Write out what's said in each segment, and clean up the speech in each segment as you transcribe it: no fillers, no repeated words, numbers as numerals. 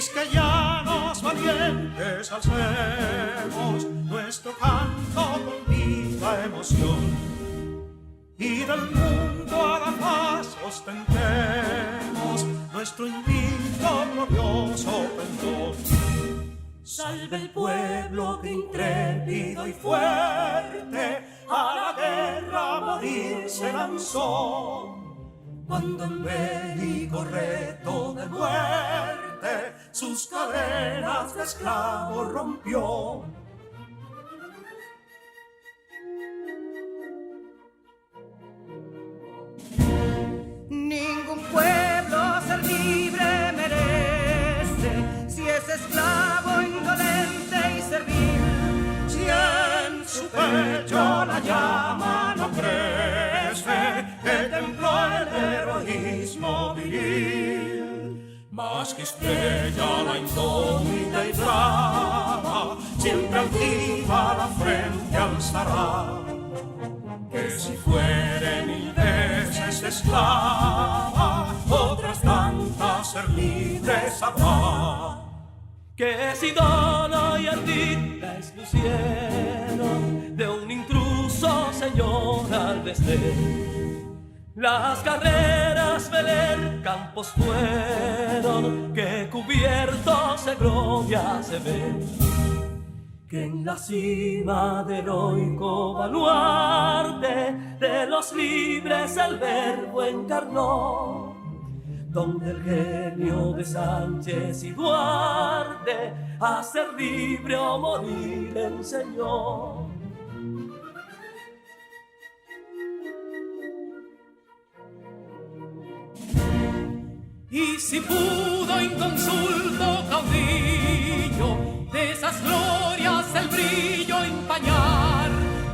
quisqueyanos valientes alcemos nuestro canto con viva emoción, y del mundo a la paz ostentemos nuestro invicto glorioso pendón. Salve el pueblo que intrépido y fuerte a la guerra a morir se lanzó, cuando en bélico reto de muerte sus cadenas de esclavos rompió. Ningún pueblo ser libre merece si es esclavo, indolente y servil. Si en su pecho la llama no crece, que templó el heroísmo viril, más que estrella la indómita y brava, siempre altiva la frente alzará, que si fuere 1000 veces esclava, otras tantas ser libres habrá. Que si Dona y Ardita expusieron de un intruso señor al desdén, las carreras veler campos fueron que cubiertos de gloria se ven, que en la cima del heroico baluarte de los libres el verbo encarnó, donde el genio de Sánchez y Duarte a ser libre o morir enseñó. Y si pudo inconsulto caudillo de esas glorias el brillo empañar,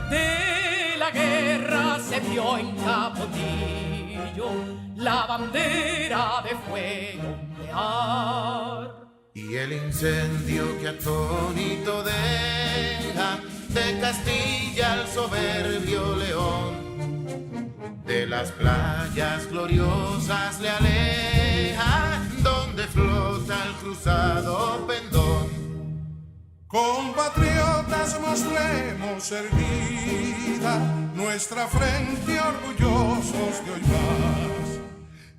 de la guerra se vio en Capotillo la bandera de fuego ondear. Y el incendio que atónito deja de Castilla al soberbio león, de las playas gloriosas le aleja, donde flota el cruzado pendón. Compatriotas, mostremos erguida nuestra frente orgullosos de hoy más,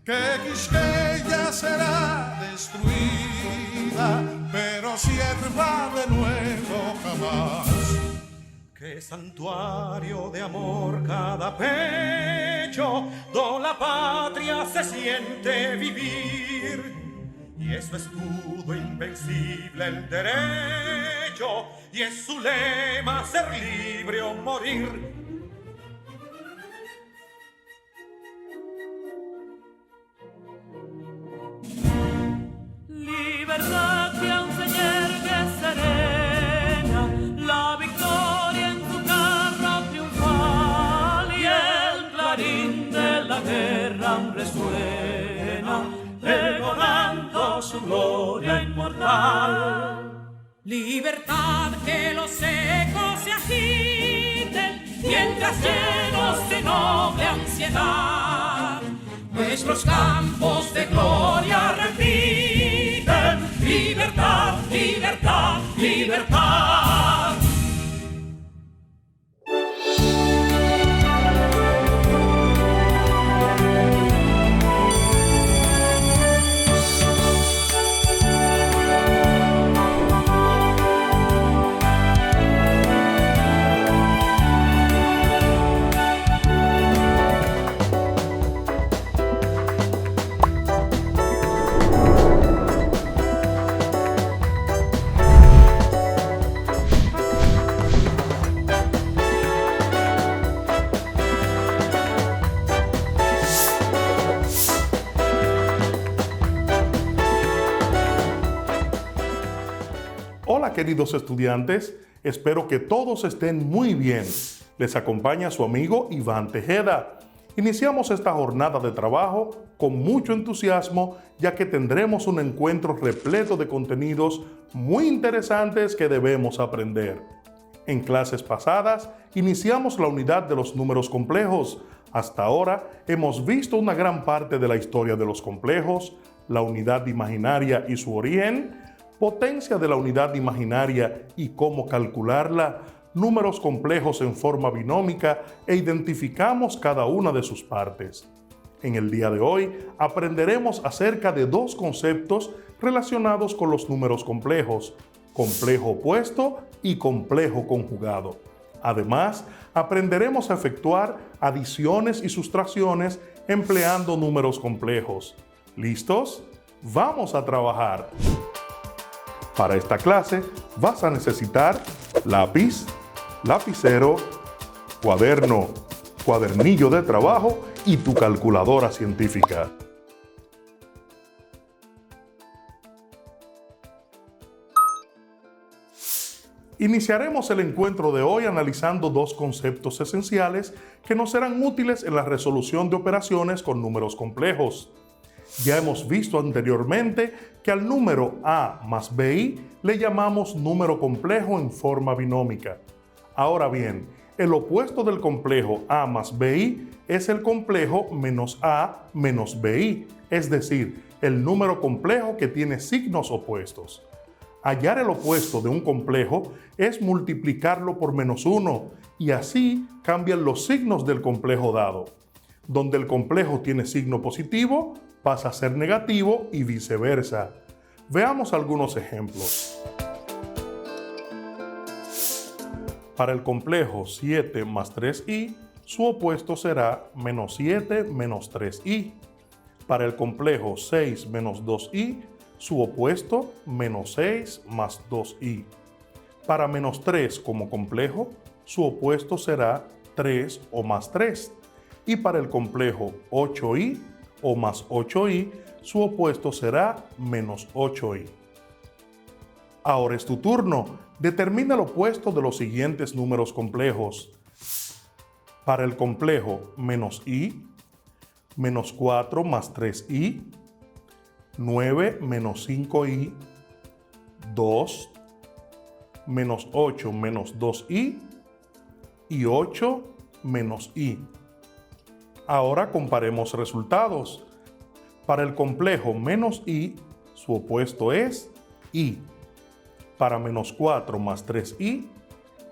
que Quisqueya será destruida, pero sierva de nuevo jamás. Que santuario de amor cada pecho, do la patria se siente vivir, y es su escudo invencible el derecho, y es su lema ser libre o morir. Libertad que aún se yergue serena, la victoria en su carro triunfal, y el clarín de la guerra resuena, pregonando su gloria inmortal. Libertad, que los ecos se agiten mientras llenos de noble ansiedad nuestros campos de gloria repiten. Libertad, libertad, libertad. Hola queridos estudiantes, espero que todos estén muy bien. Les acompaña su amigo Iván Tejeda. Iniciamos esta jornada de trabajo con mucho entusiasmo, ya que tendremos un encuentro repleto de contenidos muy interesantes que debemos aprender. En clases pasadas iniciamos la unidad de los números complejos. Hasta ahora hemos visto una gran parte de la historia de los complejos, la unidad imaginaria y su origen, potencia de la unidad imaginaria y cómo calcularla, números complejos en forma binómica e identificamos cada una de sus partes. En el día de hoy aprenderemos acerca de dos conceptos relacionados con los números complejos: complejo opuesto y complejo conjugado. Además, aprenderemos a efectuar adiciones y sustracciones empleando números complejos. ¿Listos? ¡Vamos a trabajar! Para esta clase vas a necesitar lápiz, lapicero, cuaderno, cuadernillo de trabajo y tu calculadora científica. Iniciaremos el encuentro de hoy analizando dos conceptos esenciales que nos serán útiles en la resolución de operaciones con números complejos. Ya hemos visto anteriormente que al número A más BI le llamamos número complejo en forma binómica. Ahora bien, el opuesto del complejo A más BI es el complejo menos A menos BI, es decir, el número complejo que tiene signos opuestos. Hallar el opuesto de un complejo es multiplicarlo por -1 y así cambian los signos del complejo dado. Donde el complejo tiene signo positivo, pasa a ser negativo y viceversa. Veamos algunos ejemplos. Para el complejo 7 más 3i, su opuesto será -7 menos 3i. Para el complejo 6 menos 2i, su opuesto -6 más 2i. Para -3 como complejo, su opuesto será 3 o más 3. Y para el complejo 8i o más 8i, su opuesto será -8i. Ahora es tu turno. Determina el opuesto de los siguientes números complejos. Para el complejo -i, -4 más 3i, 9 menos 5i, 2, -8 menos 2i y 8 menos i. Ahora comparemos resultados. Para el complejo menos i, su opuesto es i. Para -4 más 3i,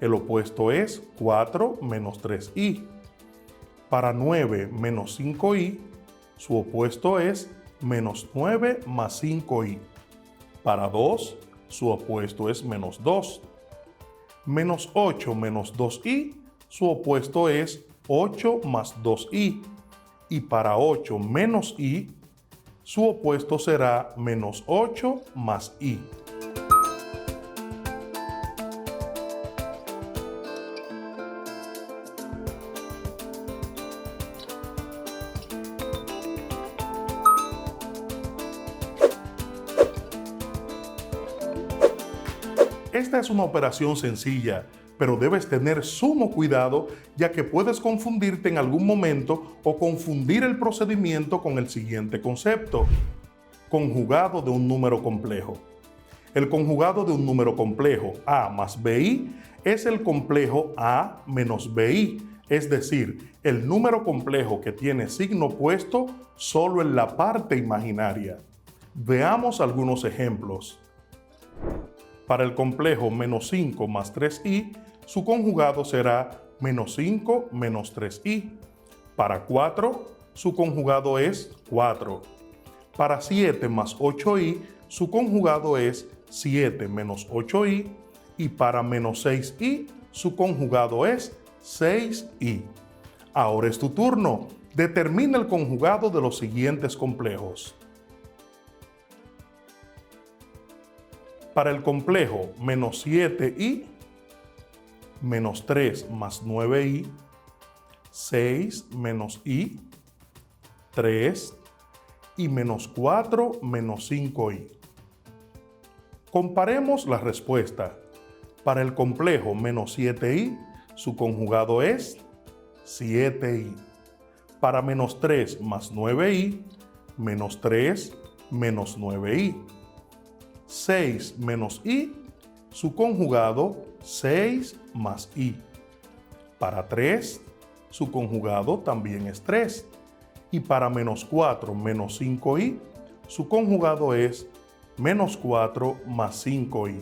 el opuesto es 4 menos 3i. Para 9 menos 5i, su opuesto es -9 más 5i. Para 2, su opuesto es -2. -8 menos 2i, su opuesto es 8 más 2i. Y para 8 menos i, su opuesto será -8 más i. Esta es una operación sencilla, pero debes tener sumo cuidado ya que puedes confundirte en algún momento o confundir el procedimiento con el siguiente concepto: conjugado de un número complejo. El conjugado de un número complejo A más BI es el complejo A menos BI, es decir, el número complejo que tiene signo opuesto solo en la parte imaginaria. Veamos algunos ejemplos. Para el complejo -5 más 3i, su conjugado será -5 menos 3i. Para 4, su conjugado es 4. Para 7 más 8i, su conjugado es 7 menos 8i. Y para -6i, su conjugado es 6i. Ahora es tu turno. Determina el conjugado de los siguientes complejos. Para el complejo -7i, -3 más 9i, 6 menos i, 3 y -4 menos 5i. Comparemos la respuesta. Para el complejo -7i, su conjugado es 7i. Para -3 más 9i, -3 menos 9i. 6 menos i, su conjugado 6 más i. Para 3, su conjugado también es 3. Y para -4 menos 5i, su conjugado es menos 4 más 5i.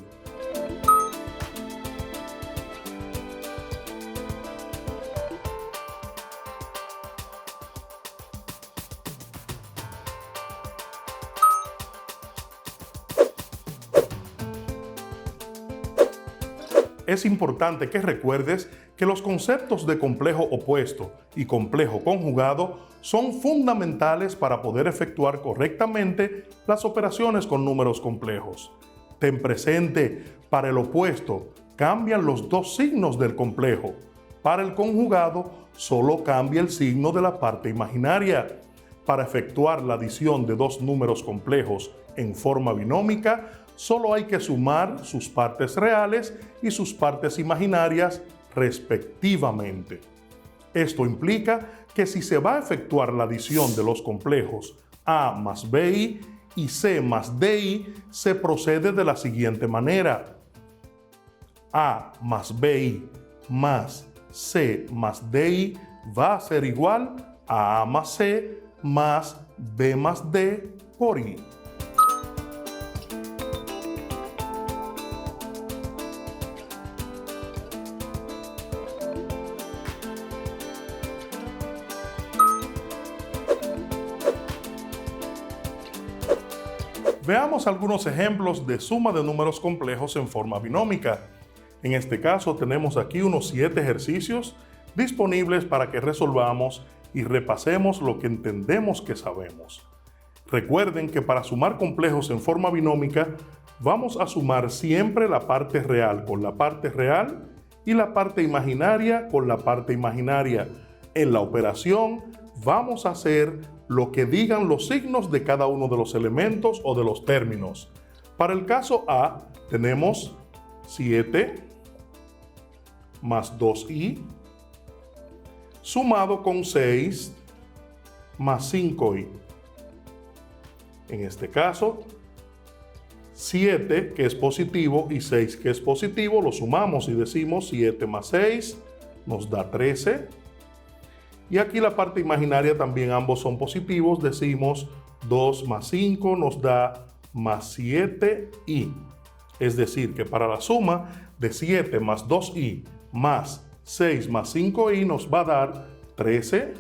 Es importante que recuerdes que los conceptos de complejo opuesto y complejo conjugado son fundamentales para poder efectuar correctamente las operaciones con números complejos. Ten presente, para el opuesto cambian los dos signos del complejo. Para el conjugado solo cambia el signo de la parte imaginaria. Para efectuar la adición de dos números complejos en forma binómica, solo hay que sumar sus partes reales y sus partes imaginarias respectivamente. Esto implica que si se va a efectuar la adición de los complejos A más BI y C más DI, se procede de la siguiente manera. A más BI más C más DI va a ser igual a más C más B más D por I. Veamos algunos ejemplos de suma de números complejos en forma binómica. En este caso tenemos aquí unos 7 ejercicios disponibles para que resolvamos y repasemos lo que entendemos que sabemos. Recuerden que para sumar complejos en forma binómica vamos a sumar siempre la parte real con la parte real y la parte imaginaria con la parte imaginaria. En la operación vamos a hacer lo que digan los signos de cada uno de los elementos o de los términos. Para el caso A tenemos 7 más 2i sumado con 6 más 5i. En este caso, 7 que es positivo y 6 que es positivo, lo sumamos y decimos 7 más 6 nos da 13. Y aquí la parte imaginaria también ambos son positivos, decimos 2 más 5 nos da más 7i. Es decir, que para la suma de 7 más 2i más 6 más 5i nos va a dar 13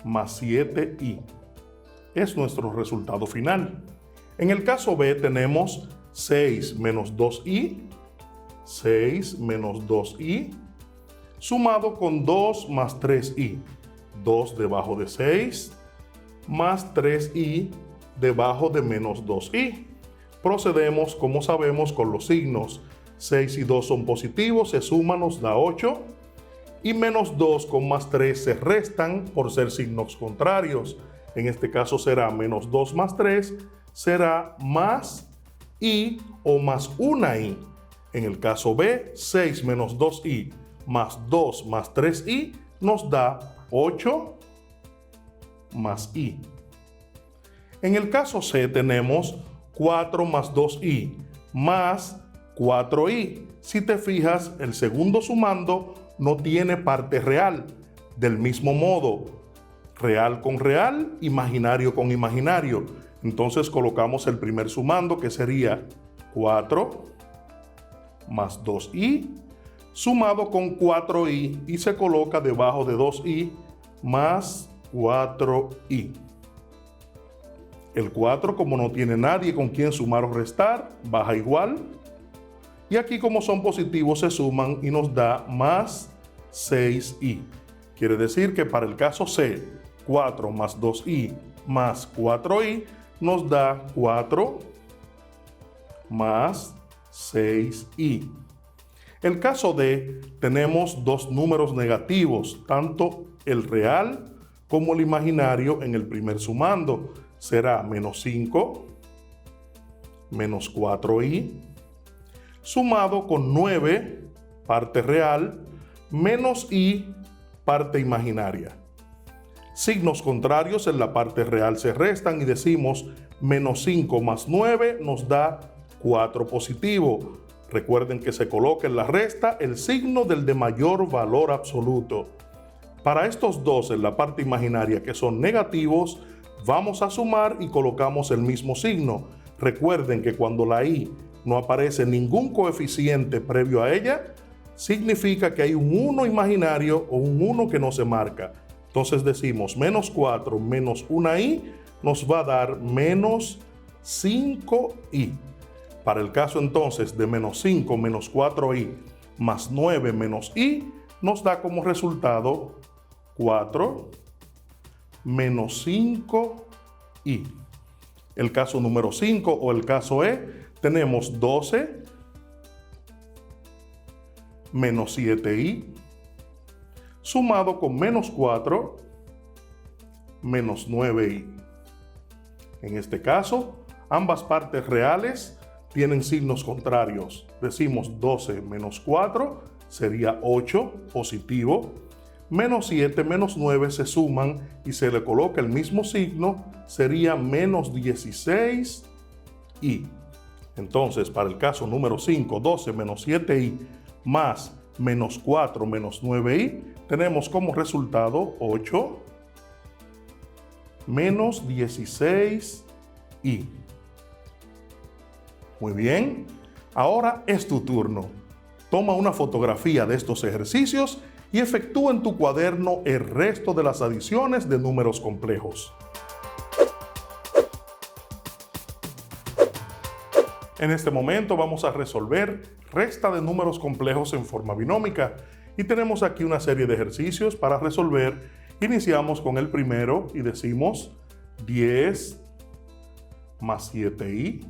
más 7i. Es nuestro resultado final. En el caso B tenemos 6 menos 2i, 6 menos 2i, sumado con 2 más 3i, 2 debajo de 6, más 3i debajo de menos 2i. Procedemos, como sabemos, con los signos. 6 y 2 son positivos, se suman, nos da 8, y menos 2 con más 3 se restan por ser signos contrarios. En este caso será menos 2 más 3, será más i o más 1i. En el caso B, 6 menos 2i más 2 más 3i nos da 8 más i. En el caso C tenemos 4 más 2i más 4i. Si te fijas, el segundo sumando no tiene parte real. Del mismo modo, real con real, imaginario con imaginario. Entonces colocamos el primer sumando, que sería 4 más 2i sumado con 4i, y se coloca debajo de 2i más 4i. El 4, como no tiene nadie con quien sumar o restar, baja igual. Y aquí, como son positivos, se suman y nos da más 6i. Quiere decir que para el caso C, 4 más 2i más 4i nos da 4 más 6i. El caso D, tenemos dos números negativos, tanto el real como el imaginario en el primer sumando. Será menos 5, menos 4i, sumado con 9, parte real, menos i, parte imaginaria. Signos contrarios en la parte real se restan y decimos menos 5 más 9 nos da 4 positivo. Recuerden que se coloca en la resta el signo del de mayor valor absoluto. Para estos dos en la parte imaginaria que son negativos, Vamos a sumar y colocamos el mismo signo. Recuerden que cuando la I no aparece ningún coeficiente previo a ella, significa que hay un 1 imaginario o un 1 que no se marca. Entonces decimos menos 4 menos una I nos va a dar menos 5I. Para el caso entonces de menos 5 menos 4I más 9 menos I, nos da como resultado 4 menos 5I. El caso número 5 o el caso E, tenemos 12 menos 7I, sumado con menos 4 menos 9I. En este caso, ambas partes reales tienen signos contrarios. Decimos 12 menos 4 sería 8, positivo. Menos 7 menos 9 se suman y se le coloca el mismo signo, sería menos 16i. Entonces, para el caso número 5, 12 menos 7i más menos 4 menos 9i, tenemos como resultado 8 menos 16i. Muy bien, ahora es tu turno. Toma una fotografía de estos ejercicios y efectúa en tu cuaderno el resto de las adiciones de números complejos. En este momento vamos a resolver resta de números complejos en forma binómica y tenemos aquí una serie de ejercicios para resolver. Iniciamos con el primero y decimos 10 más 7i.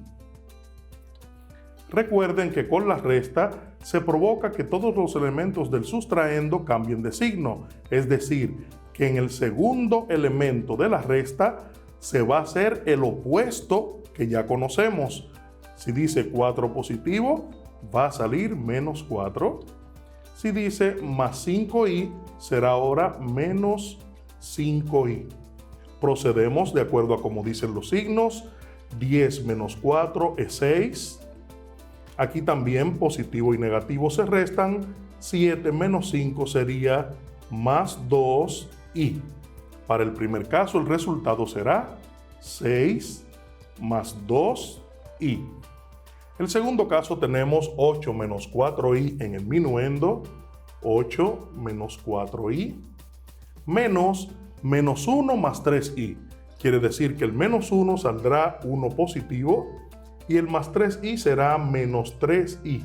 Recuerden que con la resta se provoca que todos los elementos del sustraendo cambien de signo, es decir, que en el segundo elemento de la resta se va a hacer el opuesto que ya conocemos. Si dice 4 positivo, va a salir menos 4. Si dice más 5i, será ahora menos 5i. Procedemos de acuerdo a como dicen los signos. 10 menos 4 es 6. Aquí también positivo y negativo se restan. 7 menos 5 sería más 2i. Para el primer caso el resultado será 6 más 2i. El segundo caso tenemos 8 menos 4i en el minuendo. 8 menos 4i menos 1 más 3i. Quiere decir que el menos 1 saldrá 1 positivo y el más 3i será menos 3i.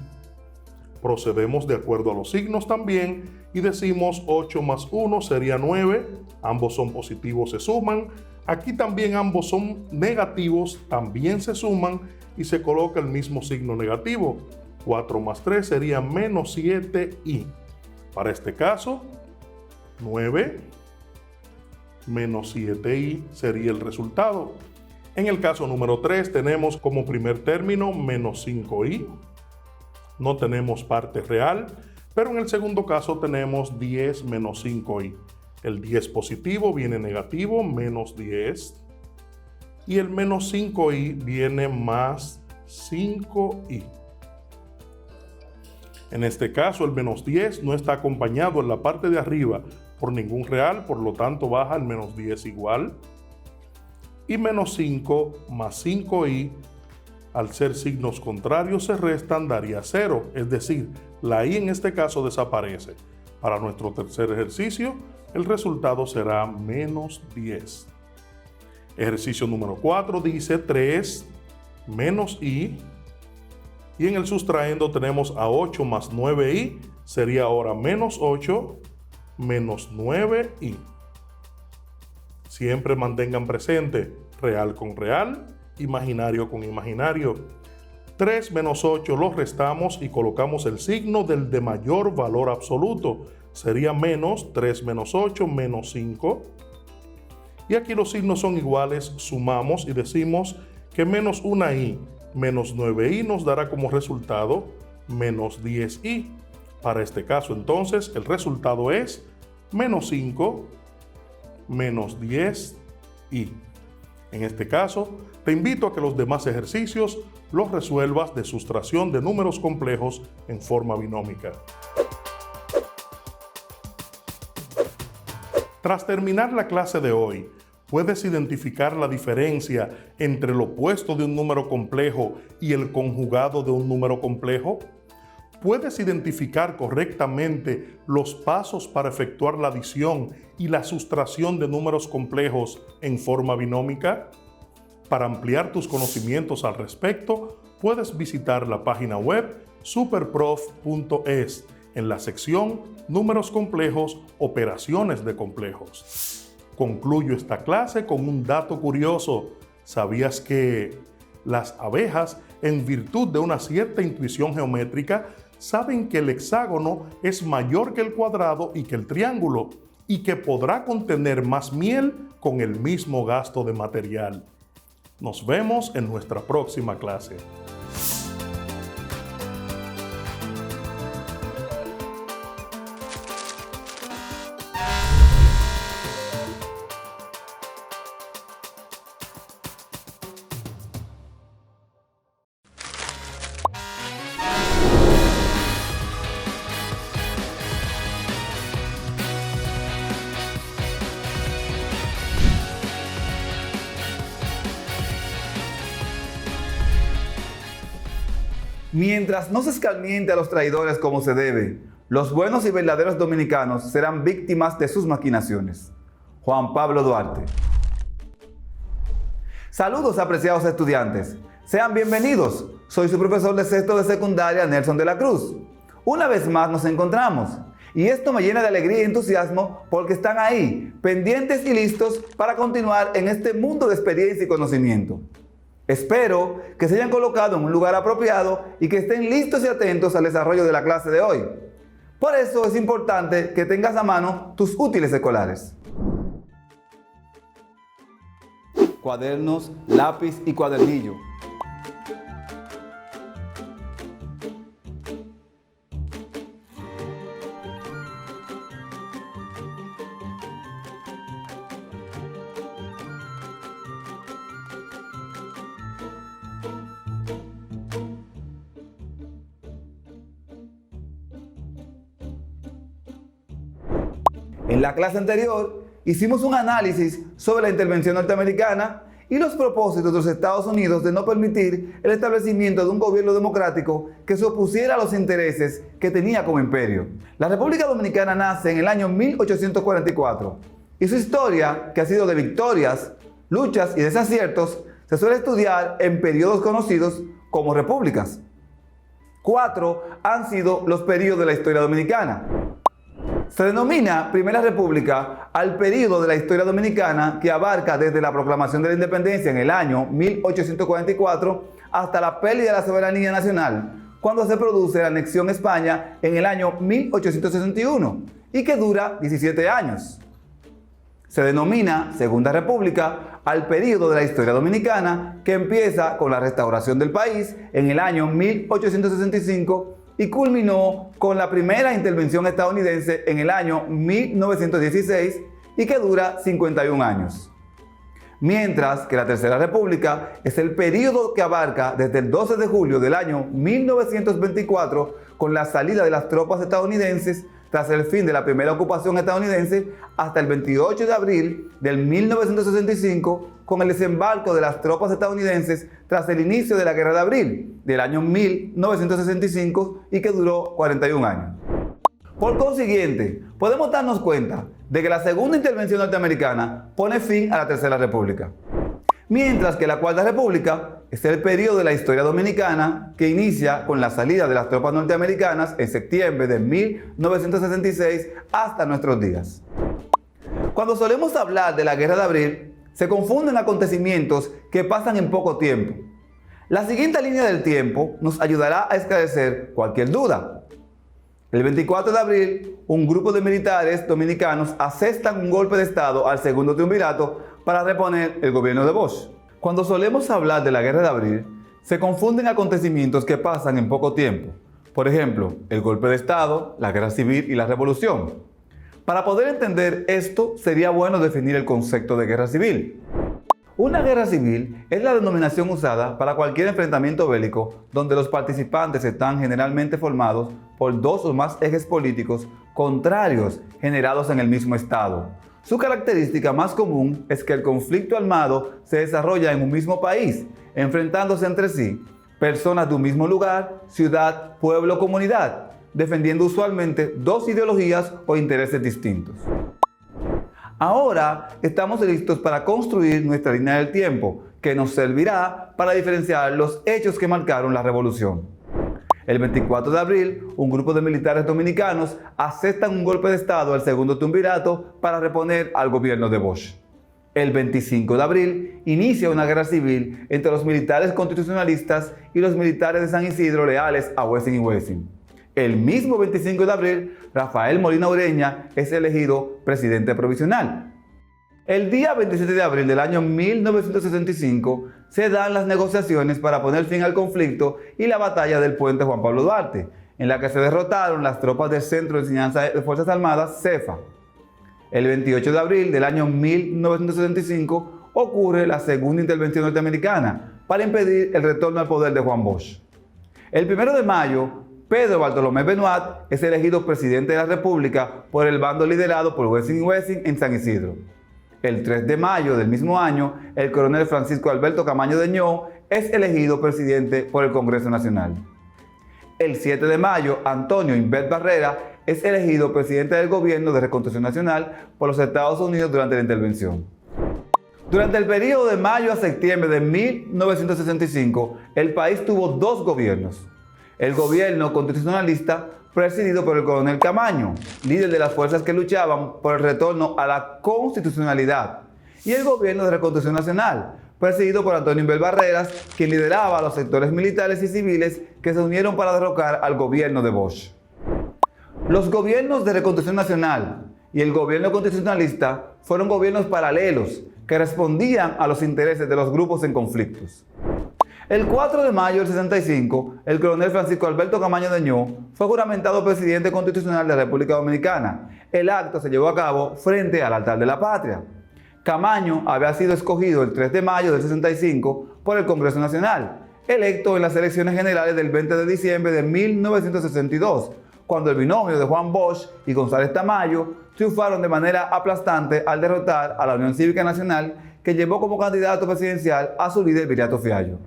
Procedemos de acuerdo a los signos también y decimos 8 más 1 sería 9. Ambos son positivos, se suman. Aquí también ambos son negativos, también se suman y se coloca el mismo signo negativo. 4 más 3 sería menos 7i. Para este caso, 9 menos 7i sería el resultado. En el caso número 3 tenemos como primer término menos 5i. No tenemos parte real, pero en el segundo caso tenemos 10 menos 5i. El 10 positivo viene negativo, menos 10. Y el menos 5i viene más 5i. En este caso el menos 10 no está acompañado en la parte de arriba por ningún real, por lo tanto baja el menos 10 igual. Y menos 5 más 5i, al ser signos contrarios se restan, daría 0. Es decir, la i en este caso desaparece. Para nuestro tercer ejercicio, el resultado será menos 10. Ejercicio número 4 dice 3 menos i. Y en el sustraendo tenemos a 8 más 9i, sería ahora menos 8 menos 9i. Siempre mantengan presente real con real, imaginario con imaginario. 3 menos 8 los restamos y colocamos el signo del de mayor valor absoluto. Sería menos 3 menos 8 menos 5. Y aquí los signos son iguales, sumamos y decimos que menos una i menos 9i nos dará como resultado menos 10i. Para este caso entonces el resultado es menos 5 menos 10i. En este caso, te invito a que los demás ejercicios los resuelvas de sustracción de números complejos en forma binómica. Tras terminar la clase de hoy, ¿Puedes identificar la diferencia entre el opuesto de un número complejo y el conjugado de un número complejo? ¿Puedes identificar correctamente los pasos para efectuar la adición y la sustracción de números complejos en forma binómica? Para ampliar tus conocimientos al respecto, puedes visitar la página web superprof.es en la sección Números complejos, operaciones de complejos. Concluyo esta clase con un dato curioso. ¿Sabías que las abejas, en virtud de una cierta intuición geométrica, saben que el hexágono es mayor que el cuadrado y que el triángulo, y que podrá contener más miel con el mismo gasto de material? Nos vemos en nuestra próxima clase. Mientras no se escarmiente a los traidores como se debe, los buenos y verdaderos dominicanos serán víctimas de sus maquinaciones. Juan Pablo Duarte. Saludos, apreciados estudiantes. Sean bienvenidos. Soy su profesor de sexto de secundaria, Nelson de la Cruz. Una vez más nos encontramos. Y esto me llena de alegría y entusiasmo porque están ahí, pendientes y listos para continuar en este mundo de experiencia y conocimiento. Espero que se hayan colocado en un lugar apropiado y que estén listos y atentos al desarrollo de la clase de hoy. Por eso es importante que tengas a mano tus útiles escolares. Cuadernos, lápiz y cuadernillo. En la clase anterior hicimos un análisis sobre la intervención norteamericana y los propósitos de los Estados Unidos de no permitir el establecimiento de un gobierno democrático que se opusiera a los intereses que tenía como imperio. La República Dominicana nace en el año 1844 y su historia, que ha sido de victorias, luchas y desaciertos, se suele estudiar en periodos conocidos como repúblicas. 4 han sido los periodos de la historia dominicana. Se denomina Primera República al periodo de la historia dominicana que abarca desde la proclamación de la independencia en el año 1844 hasta la pérdida de la soberanía nacional, cuando se produce la anexión a España en el año 1861 y que dura 17 años. Se denomina Segunda República al periodo de la historia dominicana que empieza con la restauración del país en el año 1865 y culminó con la primera intervención estadounidense en el año 1916 y que dura 51 años. Mientras que la Tercera República es el periodo que abarca desde el 12 de julio del año 1924 con la salida de las tropas estadounidenses tras el fin de la primera ocupación estadounidense hasta el 28 de abril del 1965 con el desembarco de las tropas estadounidenses tras el inicio de la Guerra de Abril del año 1965 y que duró 41 años. Por consiguiente, podemos darnos cuenta de que la segunda intervención norteamericana pone fin a la Tercera República, mientras que la Cuarta República es el periodo de la historia dominicana que inicia con la salida de las tropas norteamericanas en septiembre de 1966 hasta nuestros días. Cuando solemos hablar de la Guerra de Abril, se confunden acontecimientos que pasan en poco tiempo. La siguiente línea del tiempo nos ayudará a esclarecer cualquier duda. El 24 de abril, un grupo de militares dominicanos asestan un golpe de Estado al segundo triunvirato para reponer el gobierno de Bosch. Cuando solemos hablar de la Guerra de Abril, se confunden acontecimientos que pasan en poco tiempo. Por ejemplo, el golpe de Estado, la Guerra Civil y la Revolución. Para poder entender esto, sería bueno definir el concepto de guerra civil. Una guerra civil es la denominación usada para cualquier enfrentamiento bélico donde los participantes están generalmente formados por dos o más ejes políticos contrarios generados en el mismo estado, Su característica más común es que el conflicto armado se desarrolla en un mismo país, enfrentándose entre sí personas de un mismo lugar, ciudad, pueblo o comunidad, defendiendo usualmente dos ideologías o intereses distintos. Ahora estamos listos para construir nuestra línea del tiempo, que nos servirá para diferenciar los hechos que marcaron la revolución. El 24 de abril, un grupo de militares dominicanos asestan un golpe de Estado al segundo triunvirato para reponer al gobierno de Bosch. El 25 de abril, inicia una guerra civil entre los militares constitucionalistas y los militares de San Isidro leales a Wessing y Wessing. El mismo 25 de abril, Rafael Molina Ureña es elegido presidente provisional. El día 27 de abril del año 1965 se dan las negociaciones para poner fin al conflicto y la batalla del puente Juan Pablo Duarte, en la que se derrotaron las tropas del Centro de Enseñanza de Fuerzas Armadas, CEFA. El 28 de abril del año 1975 ocurre la segunda intervención norteamericana para impedir el retorno al poder de Juan Bosch. El 1 de mayo, Pedro Bartolomé Benoit es elegido presidente de la República por el bando liderado por Wessing y Wessing en San Isidro. El 3 de mayo del mismo año, el coronel Francisco Alberto Camaño de Ño es elegido presidente por el Congreso Nacional. El 7 de mayo, Antonio Inbert Barrera es elegido presidente del Gobierno de Reconstrucción Nacional por los Estados Unidos durante la intervención. Durante el periodo de mayo a septiembre de 1965, el país tuvo dos gobiernos. El gobierno constitucionalista, presidido por el coronel Camaño, líder de las fuerzas que luchaban por el retorno a la constitucionalidad, y el gobierno de Reconstrucción Nacional, presidido por Antonio Inbert Barreras, quien lideraba a los sectores militares y civiles que se unieron para derrocar al gobierno de Bosch. Los gobiernos de Reconstrucción Nacional y el gobierno constitucionalista fueron gobiernos paralelos que respondían a los intereses de los grupos en conflictos. El 4 de mayo del 65, el coronel Francisco Alberto Camaño de Ño fue juramentado presidente constitucional de la República Dominicana. El acto se llevó a cabo frente al altar de la patria. Camaño había sido escogido el 3 de mayo del 65 por el Congreso Nacional, electo en las elecciones generales del 20 de diciembre de 1962, cuando el binomio de Juan Bosch y González Tamayo triunfaron de manera aplastante al derrotar a la Unión Cívica Nacional, que llevó como candidato presidencial a su líder Viriato Fiallo.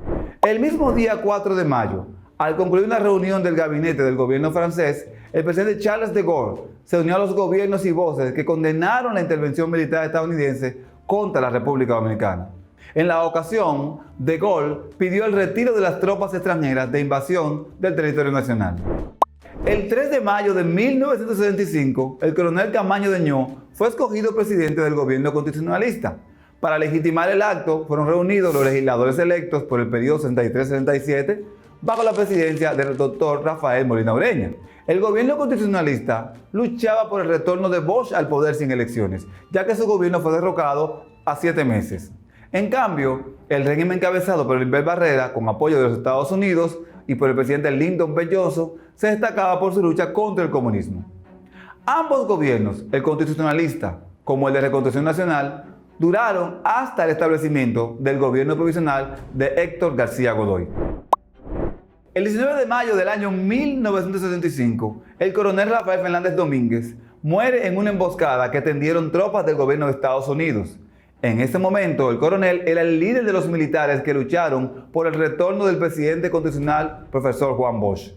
El mismo día 4 de mayo, al concluir una reunión del gabinete del gobierno francés, el presidente Charles de Gaulle se unió a los gobiernos y voces que condenaron la intervención militar estadounidense contra la República Dominicana. En la ocasión, de Gaulle pidió el retiro de las tropas extranjeras de invasión del territorio nacional. El 3 de mayo de 1975, el coronel Camaño de Ño fue escogido presidente del gobierno constitucionalista. Para legitimar el acto, fueron reunidos los legisladores electos por el periodo 63-67 bajo la presidencia del doctor Rafael Molina Ureña. El gobierno constitucionalista luchaba por el retorno de Bosch al poder sin elecciones, ya que su gobierno fue derrocado a 7 meses. En cambio, el régimen encabezado por Inbert Barrera, con apoyo de los Estados Unidos y por el presidente Lyndon B. Johnson, se destacaba por su lucha contra el comunismo. Ambos gobiernos, el constitucionalista como el de Reconstrucción Nacional, duraron hasta el establecimiento del gobierno provisional de Héctor García Godoy. El 19 de mayo del año 1965, el coronel Rafael Fernández Domínguez muere en una emboscada que tendieron tropas del gobierno de Estados Unidos. En ese momento, el coronel era el líder de los militares que lucharon por el retorno del presidente constitucional, profesor Juan Bosch.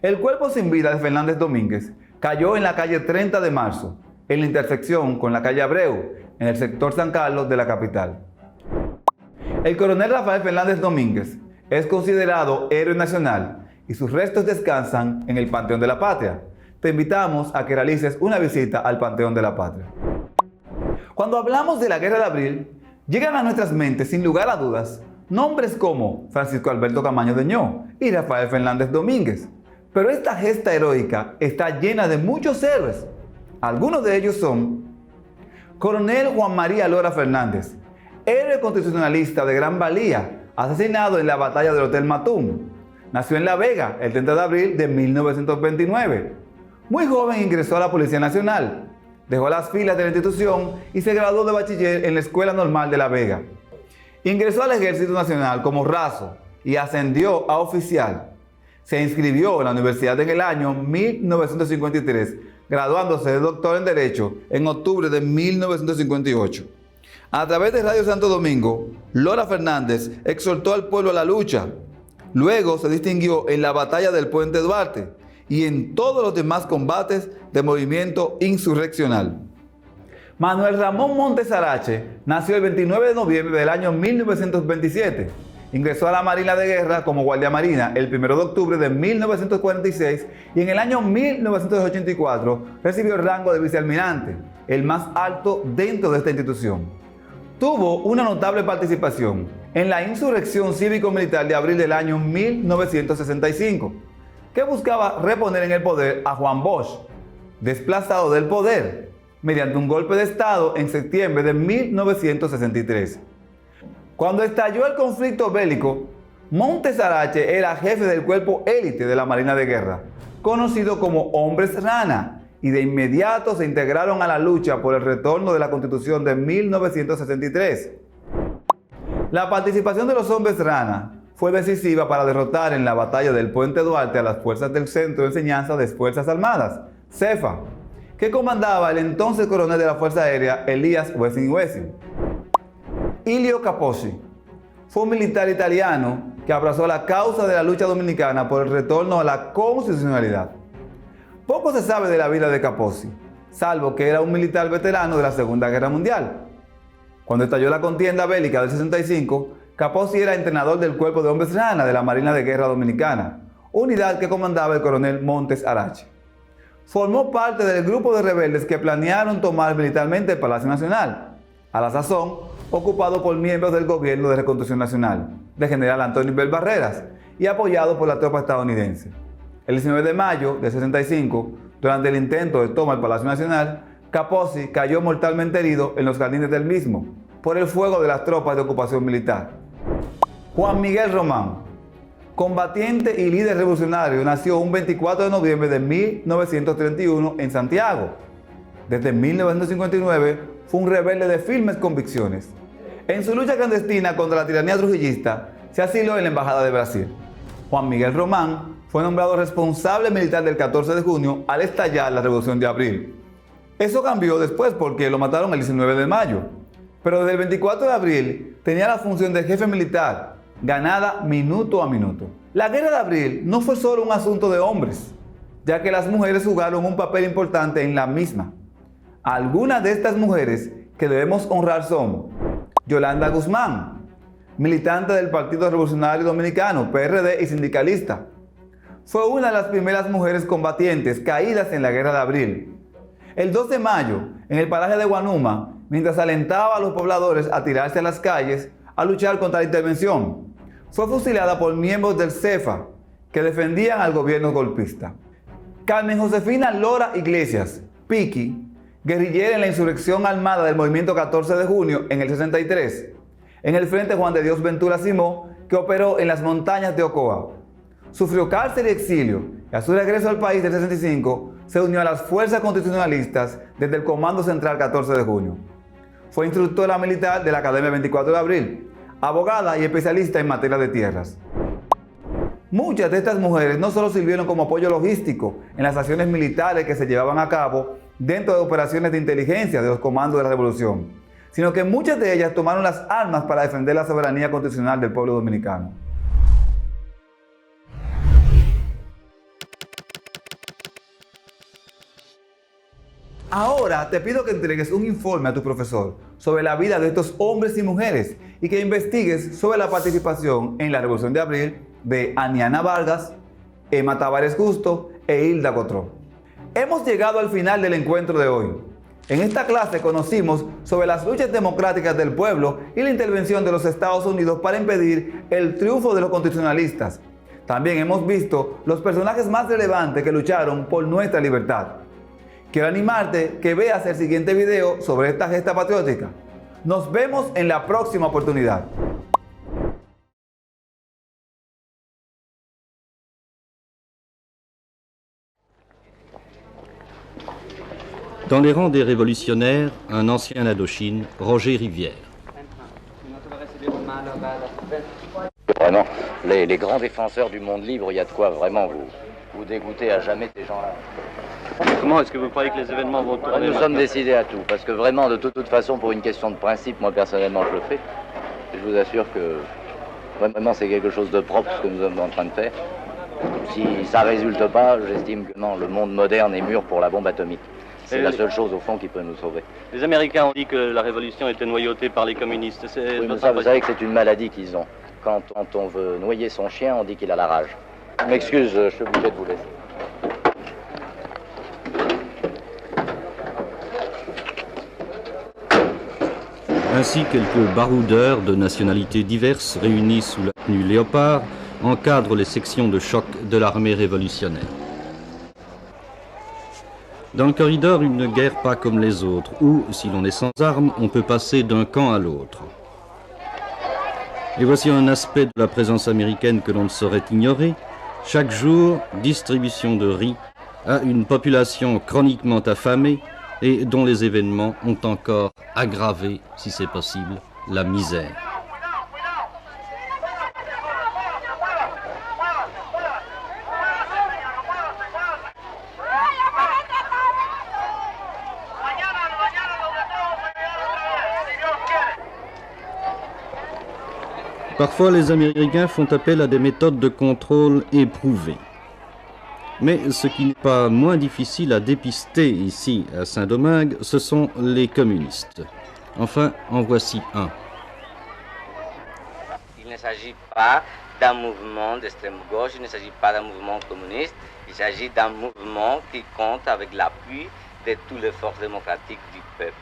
El cuerpo sin vida de Fernández Domínguez cayó en la calle 30 de marzo, en la intersección con la calle Abreu, en el sector San Carlos de la capital. El coronel Rafael Fernández Domínguez es considerado héroe nacional y sus restos descansan en el Panteón de la Patria. Te invitamos a que realices una visita al Panteón de la Patria. Cuando hablamos de la Guerra de Abril, llegan a nuestras mentes sin lugar a dudas nombres como Francisco Alberto Camaño de Ño y Rafael Fernández Domínguez. Pero esta gesta heroica está llena de muchos héroes. Algunos de ellos son Coronel Juan María Lora Fernández, héroe constitucionalista de gran valía, asesinado en la batalla del Hotel Matún. Nació en La Vega el 30 de abril de 1929. Muy joven ingresó a la Policía Nacional, dejó las filas de la institución y se graduó de bachiller en la Escuela Normal de La Vega. Ingresó al Ejército Nacional como raso y ascendió a oficial. Se inscribió en la universidad en el año 1953, graduándose de doctor en Derecho en octubre de 1958. A través de Radio Santo Domingo, Lola Fernández exhortó al pueblo a la lucha. Luego se distinguió en la batalla del Puente Duarte y en todos los demás combates del movimiento insurreccional. Manuel Ramón Montes Arache nació el 29 de noviembre del año 1927. Ingresó a la Marina de Guerra como guardia marina el 1 de octubre de 1946 y en el año 1984 recibió el rango de vicealmirante, el más alto dentro de esta institución. Tuvo una notable participación en la insurrección cívico-militar de abril del año 1965, que buscaba reponer en el poder a Juan Bosch, desplazado del poder mediante un golpe de Estado en septiembre de 1963. Cuando estalló el conflicto bélico, Montes Arache era jefe del cuerpo élite de la Marina de Guerra, conocido como Hombres Rana, y de inmediato se integraron a la lucha por el retorno de la Constitución de 1963. La participación de los Hombres Rana fue decisiva para derrotar en la batalla del Puente Duarte a las fuerzas del Centro de Enseñanza de Fuerzas Armadas, CEFA, que comandaba el entonces coronel de la Fuerza Aérea Elías Wessing Wessing. Ilio Capozzi fue un militar italiano que abrazó la causa de la lucha dominicana por el retorno a la constitucionalidad. Poco se sabe de la vida de Capozzi, salvo que era un militar veterano de la Segunda Guerra Mundial. Cuando estalló la contienda bélica del 65, Capozzi era entrenador del Cuerpo de Hombres Rana de la Marina de Guerra Dominicana, unidad que comandaba el coronel Montes Arache. Formó parte del grupo de rebeldes que planearon tomar militarmente el Palacio Nacional, a la sazón ocupado por miembros del Gobierno de Reconstrucción Nacional, del general Antonio Bel Barreras, y apoyado por la tropa estadounidense. El 19 de mayo de 65, durante el intento de toma del Palacio Nacional, Capozzi cayó mortalmente herido en los jardines del mismo, por el fuego de las tropas de ocupación militar. Juan Miguel Román, combatiente y líder revolucionario, nació un 24 de noviembre de 1931 en Santiago. Desde 1959 fue un rebelde de firmes convicciones. En su lucha clandestina contra la tiranía trujillista, se asiló en la Embajada de Brasil. Juan Miguel Román fue nombrado responsable militar del 14 de junio al estallar la Revolución de Abril. Eso cambió después porque lo mataron el 19 de mayo. Pero desde el 24 de abril tenía la función de jefe militar, ganada minuto a minuto. La Guerra de Abril no fue solo un asunto de hombres, ya que las mujeres jugaron un papel importante en la misma. Algunas de estas mujeres que debemos honrar son Yolanda Guzmán, militante del Partido Revolucionario Dominicano, PRD y sindicalista. Fue una de las primeras mujeres combatientes caídas en la Guerra de Abril. El 2 de mayo, en el paraje de Guanuma, mientras alentaba a los pobladores a tirarse a las calles a luchar contra la intervención, fue fusilada por miembros del CEFA que defendían al gobierno golpista. Carmen Josefina Lora Iglesias, Piqui, guerrillera en la insurrección armada del movimiento 14 de junio en el 63, en el Frente Juan de Dios Ventura Simó, que operó en las montañas de Ocoa. Sufrió cárcel y exilio y a su regreso al país del 65 se unió a las fuerzas constitucionalistas desde el Comando Central 14 de junio. Fue instructora militar de la Academia 24 de abril, abogada y especialista en materia de tierras. Muchas de estas mujeres no solo sirvieron como apoyo logístico en las acciones militares que se llevaban a cabo dentro de operaciones de inteligencia de los comandos de la revolución, sino que muchas de ellas tomaron las armas para defender la soberanía constitucional del pueblo dominicano. Ahora te pido que entregues un informe a tu profesor sobre la vida de estos hombres y mujeres y que investigues sobre la participación en la Revolución de Abril de Aniana Vargas, Emma Tavares Justo e Hilda Gotró. Hemos llegado al final del encuentro de hoy. En esta clase conocimos sobre las luchas democráticas del pueblo y la intervención de los Estados Unidos para impedir el triunfo de los constitucionalistas. También hemos visto los personajes más relevantes que lucharon por nuestra libertad. Quiero animarte que veas el siguiente video sobre esta gesta patriótica. Nos vemos en la próxima oportunidad. Dans les rangs des révolutionnaires, un ancien d'Indochine, Roger Rivière. Vraiment, les grands défenseurs du monde libre, il y a de quoi vraiment vous dégoûter à jamais ces gens-là. Comment est-ce que vous croyez que les événements vont tourner? Nous sommes décidés à tout, parce que vraiment, de toute façon, pour une question de principe, moi personnellement, je le fais. Et je vous assure que vraiment, c'est quelque chose de propre ce que nous sommes en train de faire. Si ça résulte pas, j'estime que non, le monde moderne est mûr pour la bombe atomique. C'est la seule chose, au fond, qui peut nous sauver. Les Américains ont dit que la révolution était noyautée par les communistes. Oui, mais ça, vous savez que c'est une maladie qu'ils ont. Quand on veut noyer son chien, on dit qu'il a la rage. Je m'excuse, je suis obligé de vous laisser. Ainsi, quelques baroudeurs de nationalités diverses réunis sous la tenue léopard encadrent les sections de choc de l'armée révolutionnaire. Dans le corridor, une guerre pas comme les autres, où, si l'on est sans armes, on peut passer d'un camp à l'autre. Et voici un aspect de la présence américaine que l'on ne saurait ignorer. Chaque jour, distribution de riz à une population chroniquement affamée et dont les événements ont encore aggravé, si c'est possible, la misère. Parfois, les Américains font appel à des méthodes de contrôle éprouvées. Mais ce qui n'est pas moins difficile à dépister ici, à Saint-Domingue, ce sont les communistes. Enfin, en voici un. Il ne s'agit pas d'un mouvement d'extrême gauche, il ne s'agit pas d'un mouvement communiste, il s'agit d'un mouvement qui compte avec l'appui de toutes les forces démocratiques du peuple.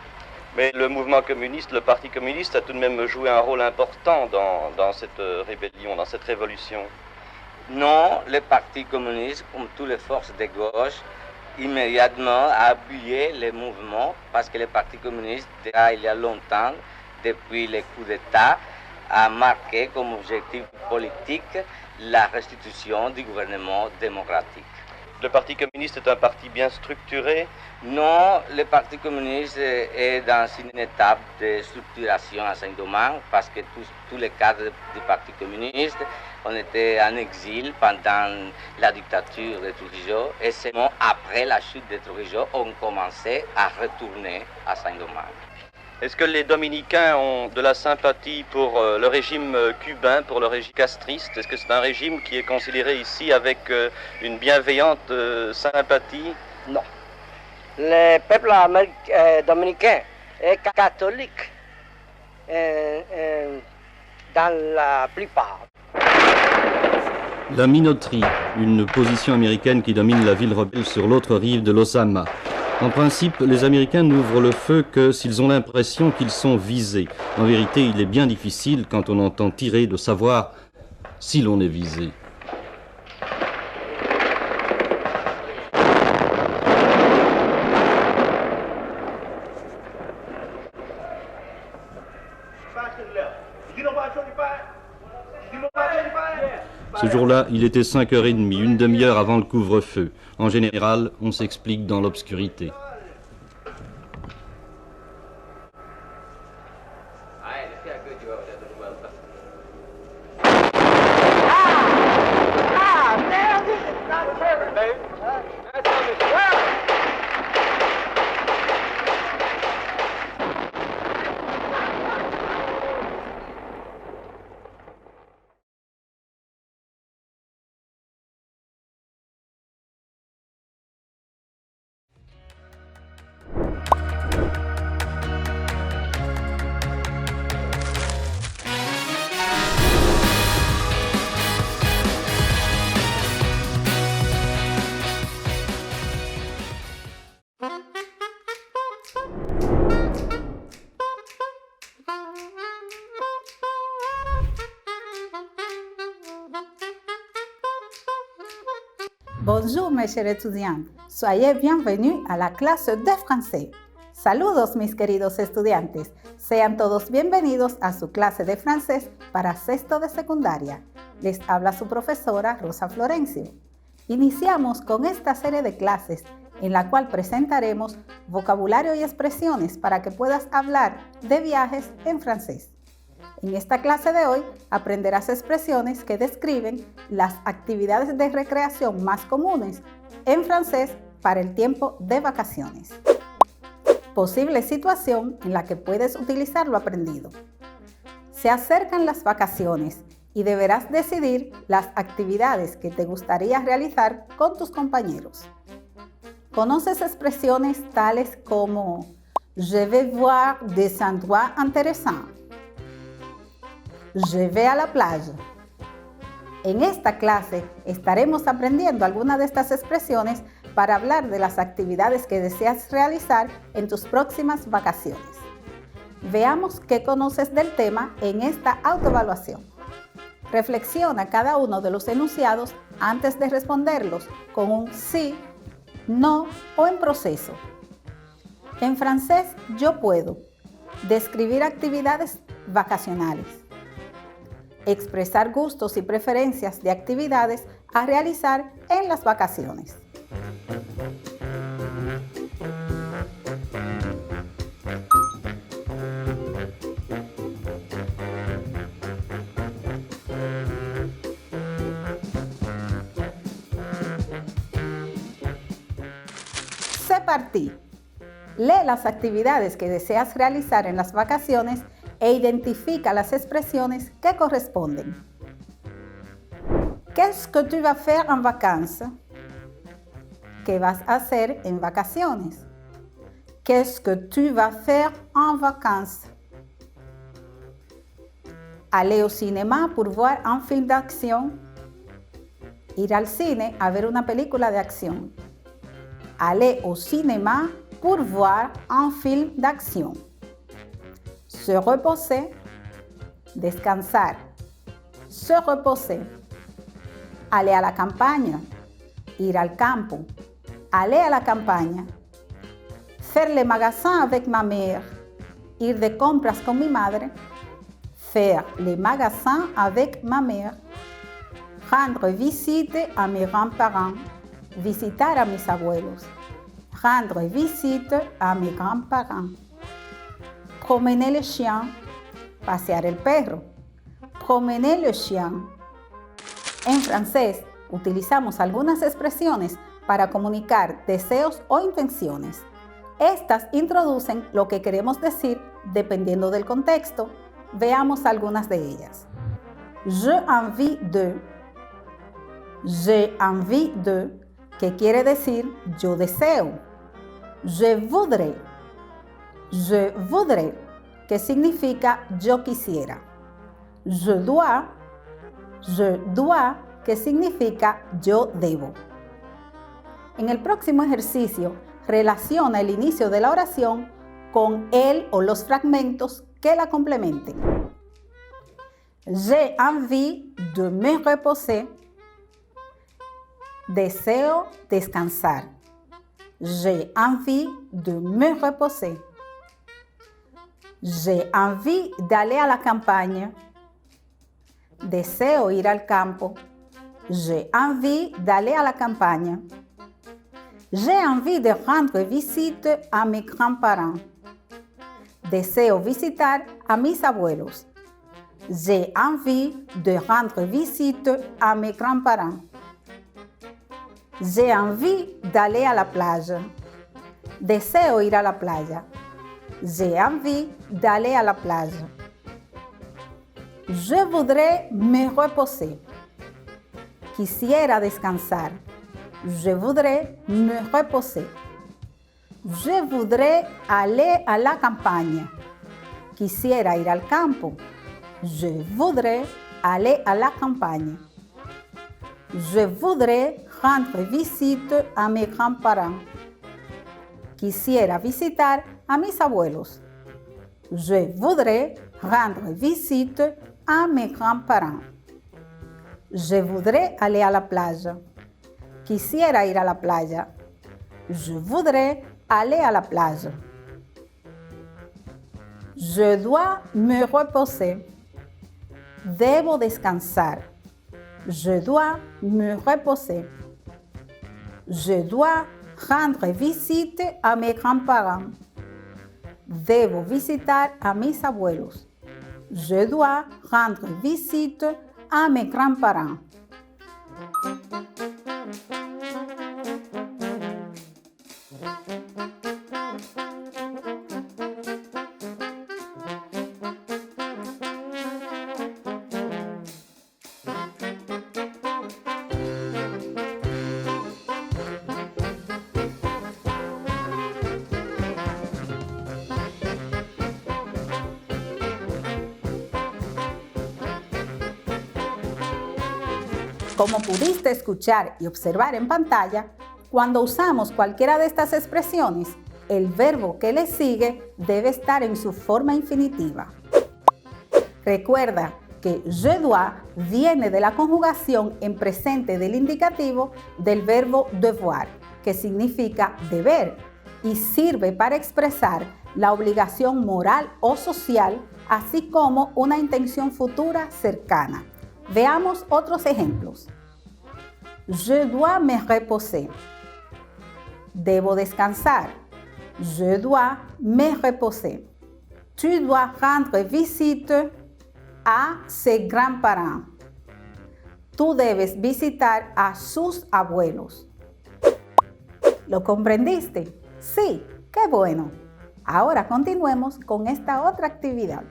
Mais le mouvement communiste, le Parti communiste a tout de même joué un rôle important dans cette rébellion, dans cette révolution. Non, le Parti communiste, comme toutes les forces de gauche, immédiatement a appuyé le mouvement parce que le Parti communiste, déjà il y a longtemps, depuis le coup d'État, a marqué comme objectif politique la restitution du gouvernement démocratique. Le Parti communiste est un parti bien structuré? Non, le Parti communiste est dans une étape de structuration à Saint-Domingue parce que tous les cadres du Parti communiste ont été en exil pendant la dictature de Trujillo et seulement après la chute de Trujillo ont commencé à retourner à Saint-Domingue. Est-ce que les Dominicains ont de la sympathie pour le régime cubain, pour le régime castriste? Est-ce que c'est un régime qui est considéré ici avec une bienveillante sympathie? Non. Le peuple dominicain est catholique dans la plupart. La minoterie, une position américaine qui domine la ville rebelle sur l'autre rive de l'Osama. En principe, les Américains n'ouvrent le feu que s'ils ont l'impression qu'ils sont visés. En vérité, il est bien difficile, quand on entend tirer, de savoir si l'on est visé. Ce jour-là, il était 5h30, une demi-heure avant le couvre-feu. En général, on s'explique dans l'obscurité. Bonjour mes chers étudiants, soyez bienvenus a la clase de français. Saludos mis queridos estudiantes, sean todos bienvenidos a su clase de francés para sexto de secundaria. Les habla su profesora Rosa Florencio. Iniciamos con esta serie de clases en la cual presentaremos vocabulario y expresiones para que puedas hablar de viajes en francés. En esta clase de hoy aprenderás expresiones que describen las actividades de recreación más comunes en francés para el tiempo de vacaciones. Posible situación en la que puedes utilizar lo aprendido. Se acercan las vacaciones y deberás decidir las actividades que te gustaría realizar con tus compañeros. ¿Conoces expresiones tales como je vais voir des endroits intéressants? Je vais à la plage. En esta clase estaremos aprendiendo algunas de estas expresiones para hablar de las actividades que deseas realizar en tus próximas vacaciones. Veamos qué conoces del tema en esta autoevaluación. Reflexiona cada uno de los enunciados antes de responderlos con un sí, no o en proceso. En francés, yo puedo describir actividades vacacionales, expresar gustos y preferencias de actividades a realizar en las vacaciones. C'est parti. Lee las actividades que deseas realizar en las vacaciones e identifica las expresiones que corresponden. Qu'est-ce que tu vas faire en vacances? ¿Qué vas a hacer en vacaciones? Qu'est-ce que tu vas faire en vacances? Aller au cinéma pour voir un film d'action. Ir al cine a ver una película de acción. Aller au cinéma pour voir un film d'action. Se reposer, descansar. Se reposer. Aller à la campagne, ir al campo. Aller à la campagne. Faire les magasins avec ma mère, ir de compras con mi madre. Faire les magasins avec ma mère. Rendre visite à mes grands-parents, visitar a mis abuelos. Rendre visite à mes grands-parents. Promener le chien, pasear el perro. Promener le chien. En francés, utilizamos algunas expresiones para comunicar deseos o intenciones. Estas introducen lo que queremos decir dependiendo del contexto. Veamos algunas de ellas. J'ai envie de. J'ai envie de, que quiere decir yo deseo. Je voudrais. Je voudrais, que significa yo quisiera. Je dois, que significa yo debo. En el próximo ejercicio, relaciona el inicio de la oración con el o los fragmentos que la complementen. J'ai envie de me reposer. Deseo descansar. J'ai envie de me reposer. J'ai envie d'aller à la campagne. Deseo ir al campo. J'ai envie d'aller à la campagne. J'ai envie de rendre visite à mes grands-parents. Deseo visitar a mis abuelos. J'ai envie de rendre visite à mes grands-parents. J'ai envie d'aller à la plage. Deseo ir a la playa. J'ai envie d'aller à la plage. Je voudrais me reposer. Quisiera descansar. Je voudrais me reposer. Je voudrais aller à la campagne. Quisiera ir al campo. Je voudrais aller à la campagne. Je voudrais rendre visite à mes grands-parents. Quisiera visitar a mis abuelos. Je voudrais rendre visite à mes grands-parents. Je voudrais aller à la plage. Quisiera ir a la playa. Je voudrais aller à la plage. Je dois me reposer. Debo descansar. Je dois me reposer. Je dois rendre visite à mes grands-parents. Debo visitar a mis abuelos. Je dois rendre visite à mes grands-parents. Como pudiste escuchar y observar en pantalla, cuando usamos cualquiera de estas expresiones, el verbo que le sigue debe estar en su forma infinitiva. Recuerda que je dois viene de la conjugación en presente del indicativo del verbo devoir, que significa deber, y sirve para expresar la obligación moral o social, así como una intención futura cercana. Veamos otros ejemplos. Je dois me reposer. Debo descansar. Je dois me reposer. Tu dois rendre visite a ses grands-parents. Tú debes visitar a sus abuelos. ¿Lo comprendiste? Sí, qué bueno. Ahora continuemos con esta otra actividad.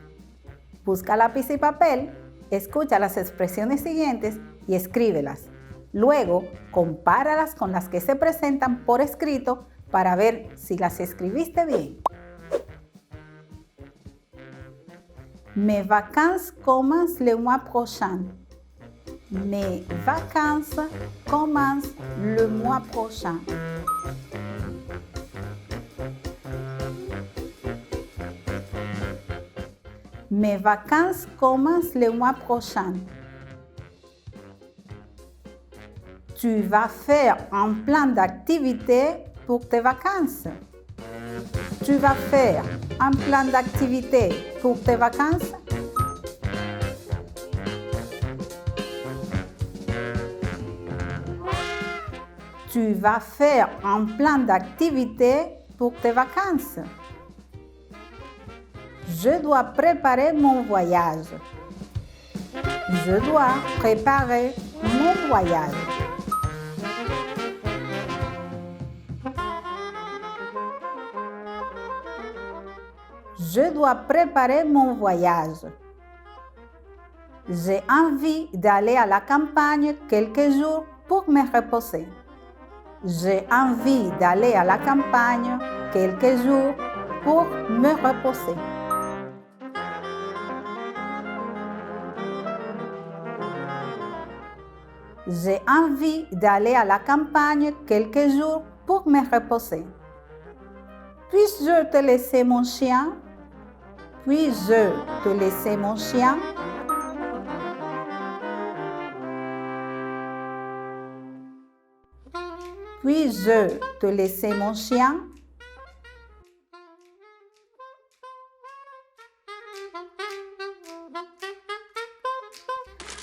Busca lápiz y papel, escucha las expresiones siguientes y escríbelas. Luego, compáralas con las que se presentan por escrito para ver si las escribiste bien. Mes vacances commencent le mois prochain. Mes vacances commencent le mois prochain. Mes vacances commencent le mois prochain. Tu vas faire un plan d'activité pour tes vacances. Tu vas faire un plan d'activité pour tes vacances. Tu vas faire un plan d'activité pour tes vacances. Je dois préparer mon voyage. Je dois préparer mon voyage. Je dois préparer mon voyage. J'ai envie d'aller à la campagne quelques jours pour me reposer. J'ai envie d'aller à la campagne quelques jours pour me reposer. J'ai envie d'aller à la campagne quelques jours pour me reposer. Puis-je te laisser mon chien? Puis-je te laisser mon chien? Puis-je te laisser mon chien?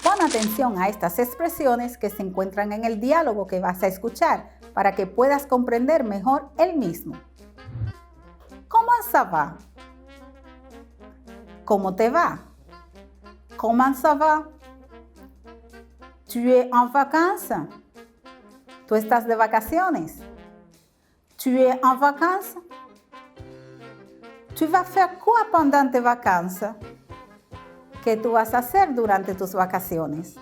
Pon atención a estas expresiones que se encuentran en el diálogo que vas a escuchar para que puedas comprender mejor el mismo. ¿Comment ça va? ¿Cómo te va? ¿Comment ça va? Tu es en vacances? ¿Tú estás de vacaciones? Tu es en vacances? Tu vas faire quoi pendant tes vacances? ¿Qué tú vas a hacer durante tus vacaciones?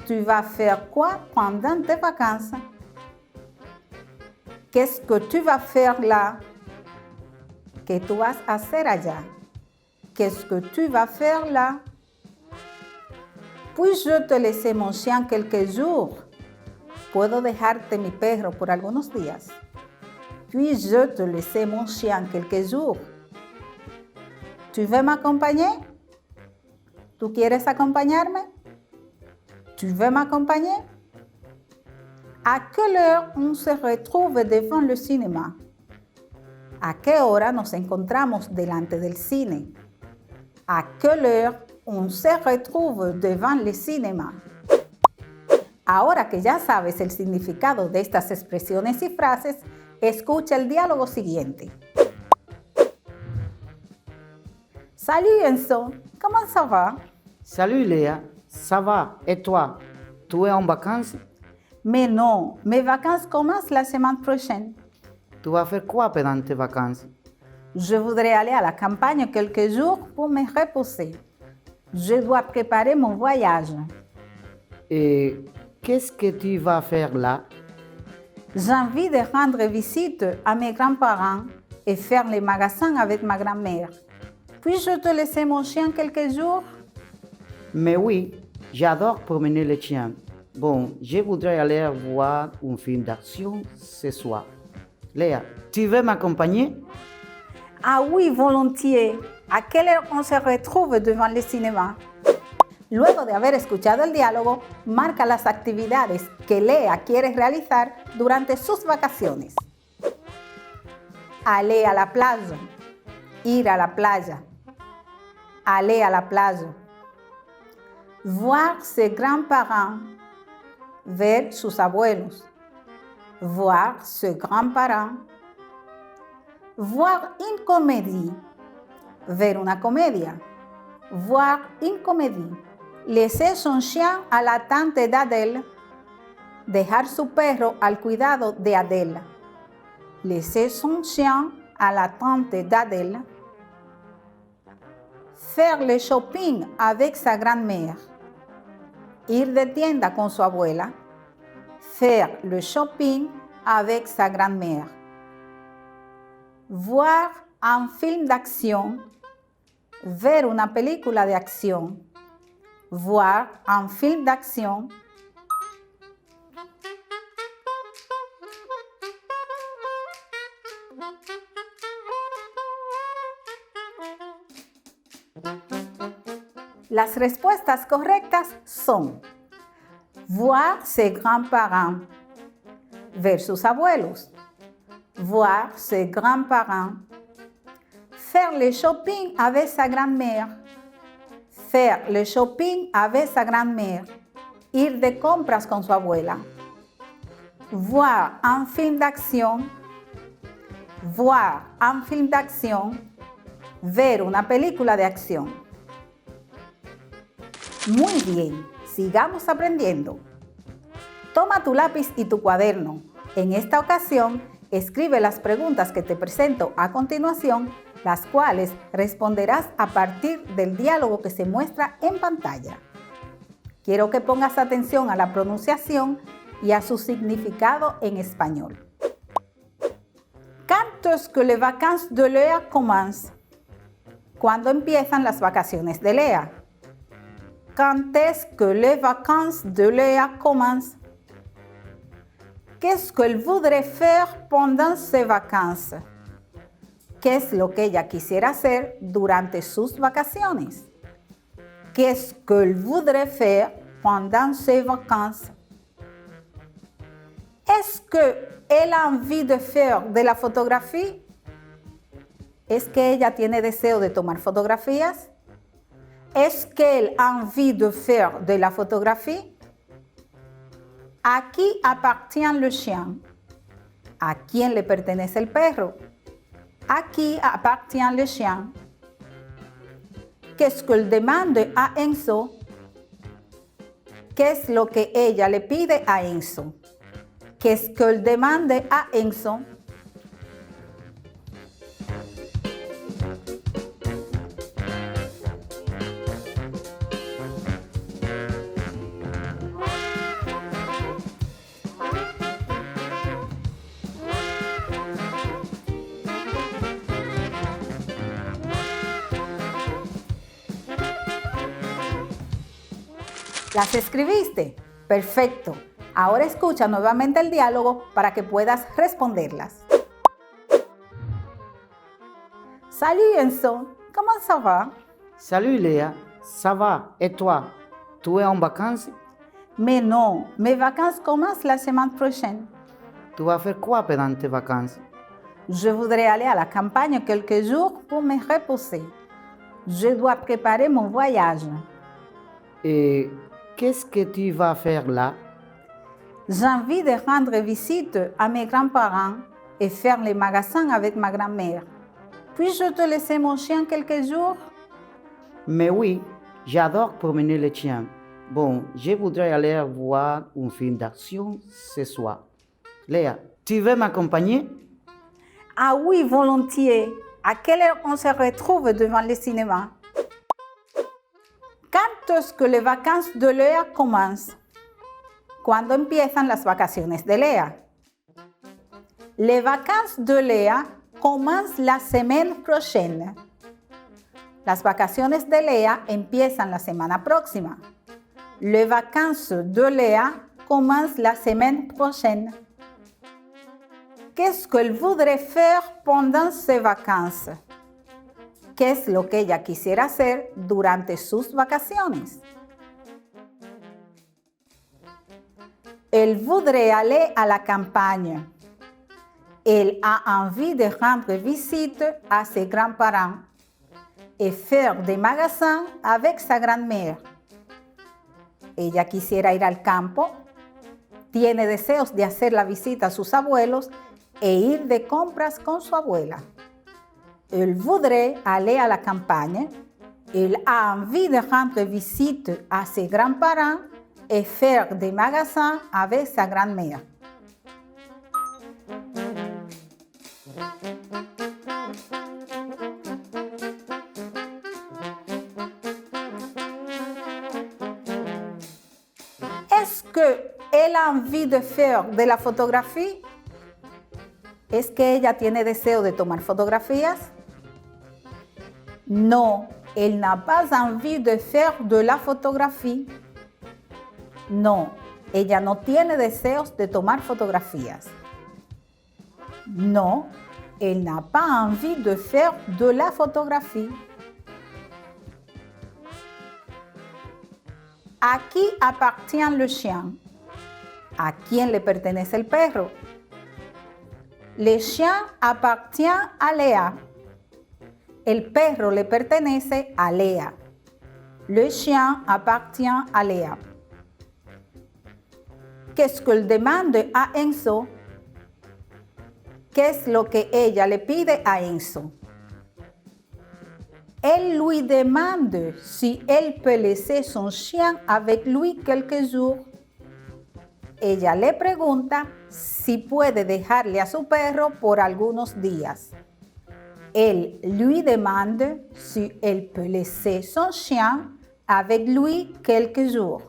Tu vas faire quoi pendant tes vacances? Qu'est-ce que tu vas faire là? ¿Qué tú vas a hacer allá? Qu'est-ce que tu vas faire là? Puis-je te laisser mon chien quelques jours? ¿Puedo dejarte mi perro por algunos días? Puis-je te laisser mon chien quelques jours? ¿Tu veux m'accompagner? ¿Tú quieres acompañarme? ¿Tu veux m'accompagner? ¿A quelle heure on se retrouve devant le cinéma? ¿A qué hora nos encontramos delante del cine? ¿A quelle heure on se retrouve devant le cinéma? Ahora que ya sabes el significado de estas expresiones y frases, escucha el diálogo siguiente. Salut Enzo, comment ça va? Salut Léa, ça va, et toi? Tu es en vacances? Mais non, mes vacances commencent la semaine prochaine. Tu vas faire quoi pendant tes vacances? Je voudrais aller à la campagne quelques jours pour me reposer. Je dois préparer mon voyage. Et qu'est-ce que tu vas faire là? J'ai envie de rendre visite à mes grands-parents et faire les magasins avec ma grand-mère. Puis-je te laisser mon chien quelques jours? Mais oui, j'adore promener le chien. Bon, je voudrais aller voir un film d'action ce soir. Léa, tu veux m'accompagner? Ah oui, volontiers. ¿A quelle heure on se retrouve devant le cinéma? Luego de haber escuchado el diálogo, marca las actividades que Lea quiere realizar durante sus vacaciones. Aller à la plage. Ir a la playa. Aller à la plage. Voir ses grands-parents. Ver sus abuelos. Voir ses grands-parents. Voir une comédie. Ver una comedia. Voir une comédie. Laisser son chien à la tante d'Adèle. Dejar su perro al cuidado de Adèle. Laisser son chien à la tante d'Adèle. Faire le shopping avec sa grand-mère. Ir de tienda con su abuela. Faire le shopping avec sa grand-mère. Voir un film d'acción. Ver una película de acción. Voir un film d'acción. Las respuestas correctas son voir ses grands-parents, ver sus abuelos, voir ses grands-parents, faire le shopping avec sa grand-mère, faire le shopping avec sa grand-mère, ir de compras con su abuela, voir un film d'acción, voir un film d'acción, ver una película de acción. Muy bien, sigamos aprendiendo. Toma tu lápiz y tu cuaderno. En esta ocasión, escribe las preguntas que te presento a continuación, las cuales responderás a partir del diálogo que se muestra en pantalla. Quiero que pongas atención a la pronunciación y a su significado en español. Quand est-ce que les vacances de Léa commencent? ¿Cuándo empiezan las vacaciones de Lea? Quand est-ce que les vacances de Léa commencent? Qu'est-ce qu'elle voudrait faire pendant ses vacances? ¿Qué es lo que ella quisiera hacer durante sus vacaciones? Qu'est-ce qu'elle voudrait faire pendant ses vacances? Est-ce qu'elle a envie de faire de la fotografía? ¿Es que ella tiene deseo de tomar fotografías? Est-ce qu'elle a envie de faire de la photographie? ¿A qui appartient le chien? ¿A quién le pertenece el perro? ¿A qui appartient le chien? Qu'est-ce qu'elle demande à Enzo? ¿Qué es lo que ella le pide a Enzo? Qu'est-ce qu'elle demande à Enzo? ¿Las escribiste? Perfecto. Ahora escucha nuevamente el diálogo para que puedas responderlas. Salut Enzo, comment ça va? Salut Léa, ça va, et toi? Tu es en vacances? Mais non, mes vacances commencent la semaine prochaine. Tu vas faire quoi pendant tes vacances? Je voudrais aller à la campagne quelques jours pour me reposer. Je dois préparer mon voyage. Et qu'est-ce que tu vas faire là? J'ai envie de rendre visite à mes grands-parents et faire les magasins avec ma grand-mère. Puis-je te laisser mon chien quelques jours? Mais oui, j'adore promener les chiens. Bon, je voudrais aller voir un film d'action ce soir. Léa, tu veux m'accompagner? Ah oui, volontiers. À quelle heure on se retrouve devant le cinéma? Quand est-ce que les vacances de Léa commencent? ¿Cuándo empiezan las vacaciones de Lea? Les vacances de Lea commencent la semaine prochaine. Las vacaciones de Lea empiezan la semana próxima. Les vacances de Léa commencent la semaine prochaine. Qu'est-ce qu'elle voudrait faire pendant ses vacances? ¿Qué es lo que ella quisiera hacer durante sus vacaciones? Elle voudrait aller à la campagne. Elle a envie de rendre visite à ses grands-parents et faire des magasins avec sa grand-mère. Ella quisiera ir al campo, tiene deseos de hacer la visita a sus abuelos e ir de compras con su abuela. Elle voudrait aller à la campagne. Elle a envie de rendre visite à ses grands-parents et faire des magasins avec sa grand-mère. Est-ce qu'elle a envie de faire de la fotografía? ¿Es que ella tiene deseo de tomar fotografías? No, elle n'a pas envie de faire de la photographie. No, ella no tiene deseos de tomar fotografías. No, elle n'a pas envie de faire de la photographie. ¿A qui appartient le chien? ¿A quién le pertenece el perro? Le chien appartient à Léa. El perro le pertenece a Léa. Le chien appartient à Léa. Qu'est-ce qu'elle demande a Enzo? ¿Qué es lo que ella le pide a Enzo? Elle lui demande si elle peut laisser son chien avec lui quelques jours. Ella le pregunta si puede dejarle a su perro por algunos días. Elle lui demande si elle peut laisser son chien avec lui quelques jours.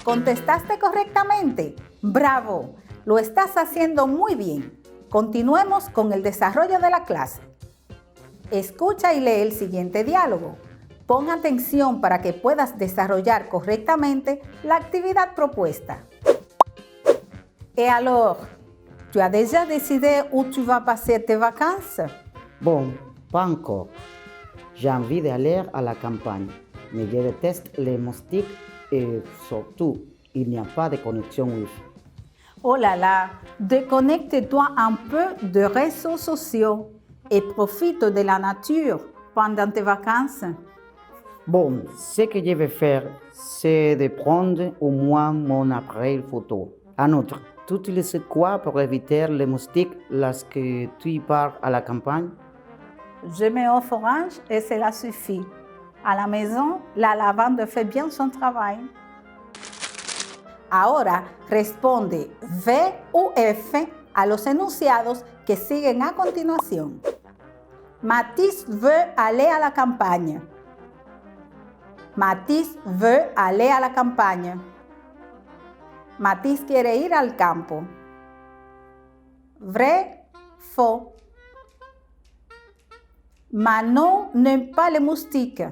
¿Contestaste correctamente? ¡Bravo! Lo estás haciendo muy bien. Continuemos con el desarrollo de la clase. Escucha y lee el siguiente diálogo. Pon atención para que puedas desarrollar correctamente la actividad propuesta. Et alors, tu as déjà décidé où tu vas passer tes vacances? Bon, pas encore. J'ai envie d'aller à la campagne, mais je déteste les moustiques et surtout, il n'y a pas de connexion Wi-Fi. Oh là là, déconnecte-toi un peu des réseaux sociaux et profite de la nature pendant tes vacances. Bon, ce que je vais faire, c'est de prendre au moins mon appareil photo. En outre, tu utilises quoi pour éviter les moustiques lorsque tu pars à la campagne? Je mets off orange et cela suffit. À la maison, la lavande fait bien son travail. Ahora responde V u F a los enunciados que siguen a continuación. Mathis veut aller à la campagne. Mathis veut aller à la campagne. Mathis quiere ir al campo. Vrai, faux. Manon n'aime pas les moustiques.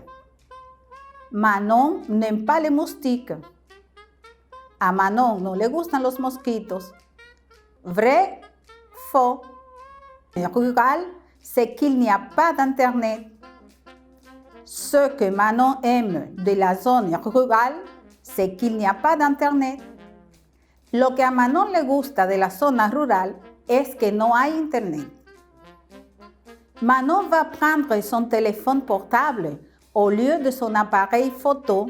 Manon n'aime pas les moustiques. A Manon no le gustan los mosquitos. Vrai, faux. Rural, c'est qu'il n'y a pas d'internet. Ce que Manon aime de la zone rurale, c'est qu'il n'y a pas d'internet. Lo que a Manon le gusta de la zona rural es que no hay internet. Manon va prendre son téléphone portable au lieu de son appareil photo.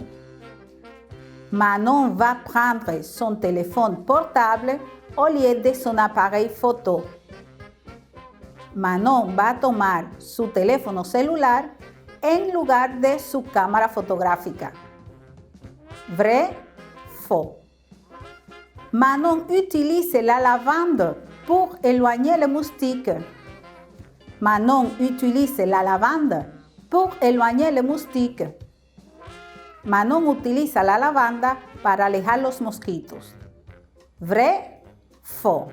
Manon va prendre son téléphone portable au lieu de son appareil photo. Manon va a tomar su teléfono celular en lugar de su cámara fotográfica. Vrai, faux. Manon utilise la lavande pour éloigner les moustiques. Manon utilise la lavande pour éloigner les moustiques. Manon utiliza la lavanda para alejar los mosquitos. Vrai, faux.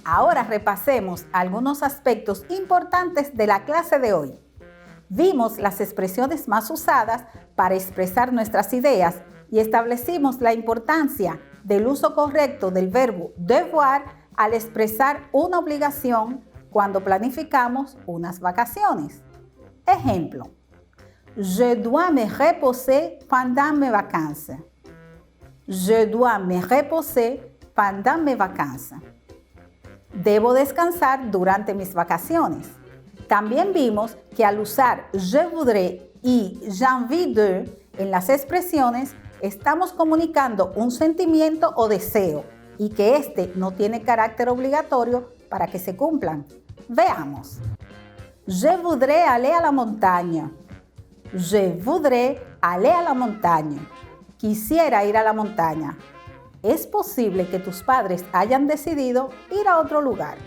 Ahora repasemos algunos aspectos importantes de la clase de hoy. Vimos las expresiones más usadas para expresar nuestras ideas y establecimos la importancia del uso correcto del verbo devoir al expresar una obligación cuando planificamos unas vacaciones. Ejemplo: Je dois me reposer pendant mes vacances. Je dois me reposer pendant mes vacances. Debo descansar durante mis vacaciones. También vimos que al usar je voudrais y j'envie de en las expresiones, estamos comunicando un sentimiento o deseo y que este no tiene carácter obligatorio para que se cumplan. Veamos. Je voudrais aller à la montagne. Je voudrais aller à la montagne. Quisiera ir a la montaña. Es posible que tus padres hayan decidido ir a otro lugar.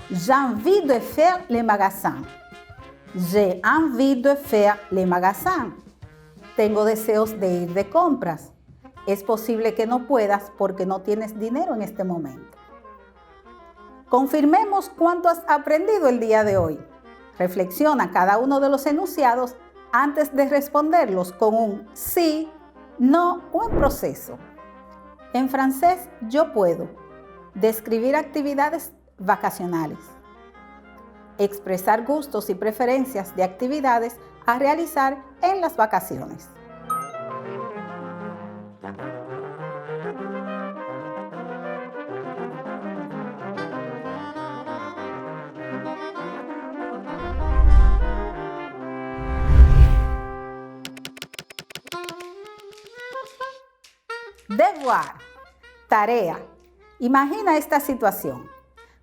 J'ai envie de faire les magasins. J'ai envie de faire les magasins. Tengo deseos de ir de compras. Es posible que no puedas porque no tienes dinero en este momento. Confirmemos cuánto has aprendido el día de hoy. Reflexiona cada uno de los enunciados antes de responderlos con un sí, no o en proceso. En francés, yo puedo describir actividades vacacionales, expresar gustos y preferencias de actividades a realizar en las vacaciones. Devoir, tarea. Imagina esta situación.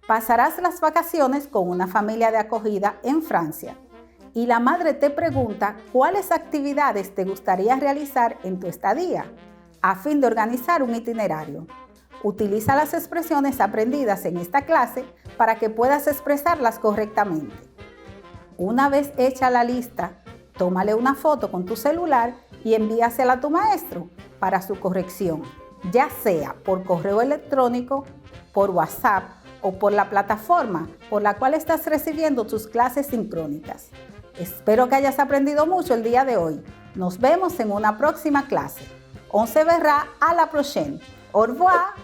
Pasarás las vacaciones con una familia de acogida en Francia y la madre te pregunta cuáles actividades te gustaría realizar en tu estadía a fin de organizar un itinerario. Utiliza las expresiones aprendidas en esta clase para que puedas expresarlas correctamente. Una vez hecha la lista, tómale una foto con tu celular y envíasela a tu maestro para su corrección, ya sea por correo electrónico, por WhatsApp o por la plataforma por la cual estás recibiendo tus clases sincrónicas. Espero que hayas aprendido mucho el día de hoy. Nos vemos en una próxima clase. On se verra à la prochaine. Au revoir.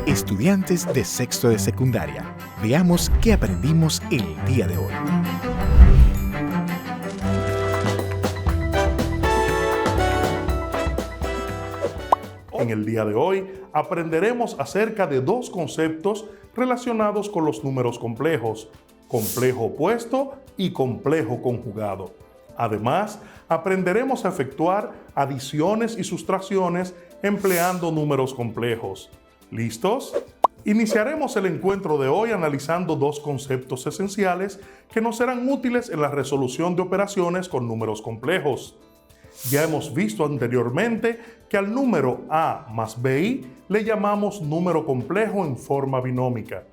Estudiantes de sexto de secundaria, veamos qué aprendimos el día de hoy. En el día de hoy aprenderemos acerca de dos conceptos relacionados con los números complejos: complejo opuesto y complejo conjugado. Además, aprenderemos a efectuar adiciones y sustracciones empleando números complejos. ¿Listos? Iniciaremos el encuentro de hoy analizando dos conceptos esenciales que nos serán útiles en la resolución de operaciones con números complejos. Ya hemos visto anteriormente que al número A más BI le llamamos número complejo en forma binómica.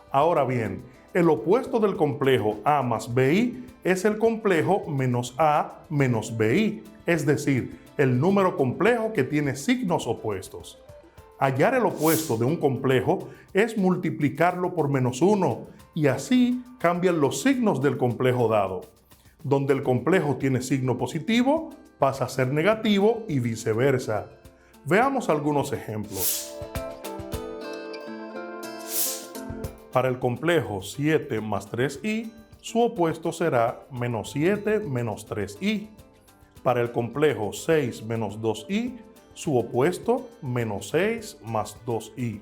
Ahora bien, el opuesto del complejo A más BI es el complejo menos A menos BI, es decir, el número complejo que tiene signos opuestos. Hallar el opuesto de un complejo es multiplicarlo por -1 y así cambian los signos del complejo dado. Donde el complejo tiene signo positivo, pasa a ser negativo y viceversa. Veamos algunos ejemplos. Para el complejo 7 más 3i, su opuesto será -7 menos 3i. Para el complejo 6 menos 2i, su opuesto, -6 más 2i.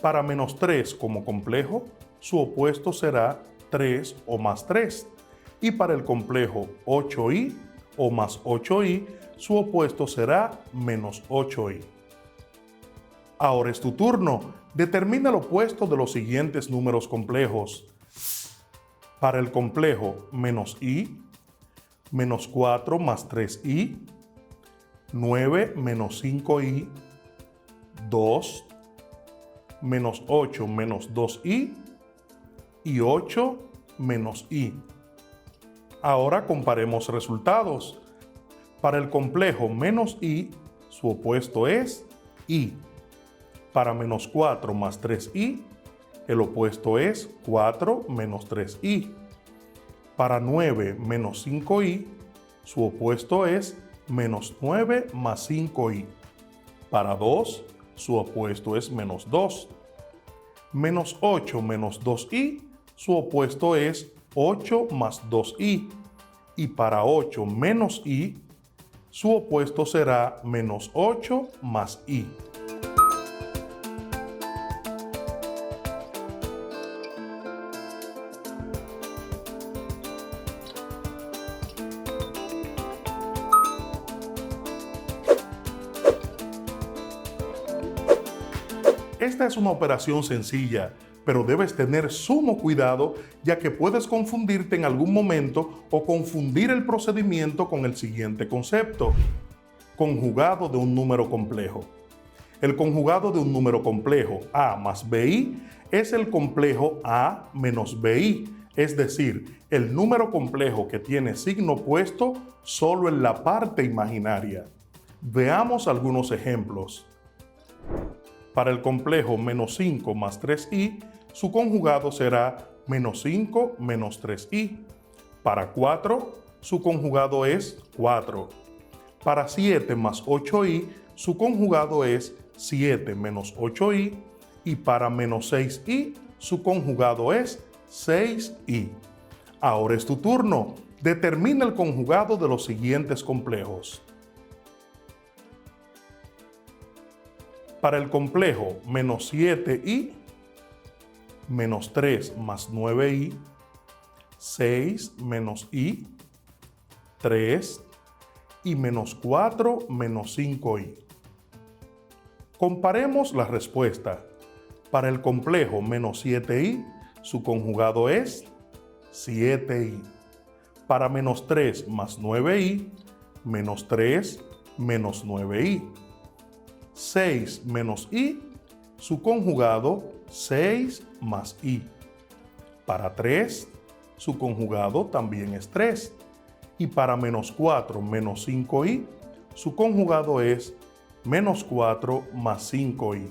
Para -3 como complejo, su opuesto será 3 o más 3. Y para el complejo 8i, o más 8i, su opuesto será menos 8i. Ahora es tu turno. Determina el opuesto de los siguientes números complejos. Para el complejo menos i, menos 4 más 3i, 9 menos 5i, 2, menos 8 menos 2i y 8 menos i. Ahora comparemos resultados. Para el complejo menos i, su opuesto es i. Para menos 4 más 3i, el opuesto es 4 menos 3i. Para 9 menos 5i, su opuesto es menos 9 más 5i. Para 2, su opuesto es menos 2. Menos 8 menos 2i, su opuesto es 8 más 2i. Y para 8 menos i, su opuesto será menos 8 más i. Esta es una operación sencilla, pero debes tener sumo cuidado ya que puedes confundirte en algún momento o confundir el procedimiento con el siguiente concepto: conjugado de un número complejo. El conjugado de un número complejo a más bi es el complejo a menos bi, es decir, el número complejo que tiene signo opuesto solo en la parte imaginaria. Veamos algunos ejemplos. Para el complejo menos 5 más 3i, su conjugado será menos 5 menos 3i. Para 4, su conjugado es 4. Para 7 más 8i, su conjugado es 7 menos 8i. Y para menos 6i, su conjugado es 6i. Ahora es tu turno. Determina el conjugado de los siguientes complejos. Para el complejo menos 7i, menos 3 más 9i, 6 menos i, 3 y menos 4 menos 5i. Comparemos la respuesta. Para el complejo menos 7i, su conjugado es 7i. Para menos 3 más 9i, menos 3 menos 9i. 6 menos i, su conjugado 6 más i. Para 3, su conjugado también es 3. Y para menos 4 menos 5i, su conjugado es menos 4 más 5i.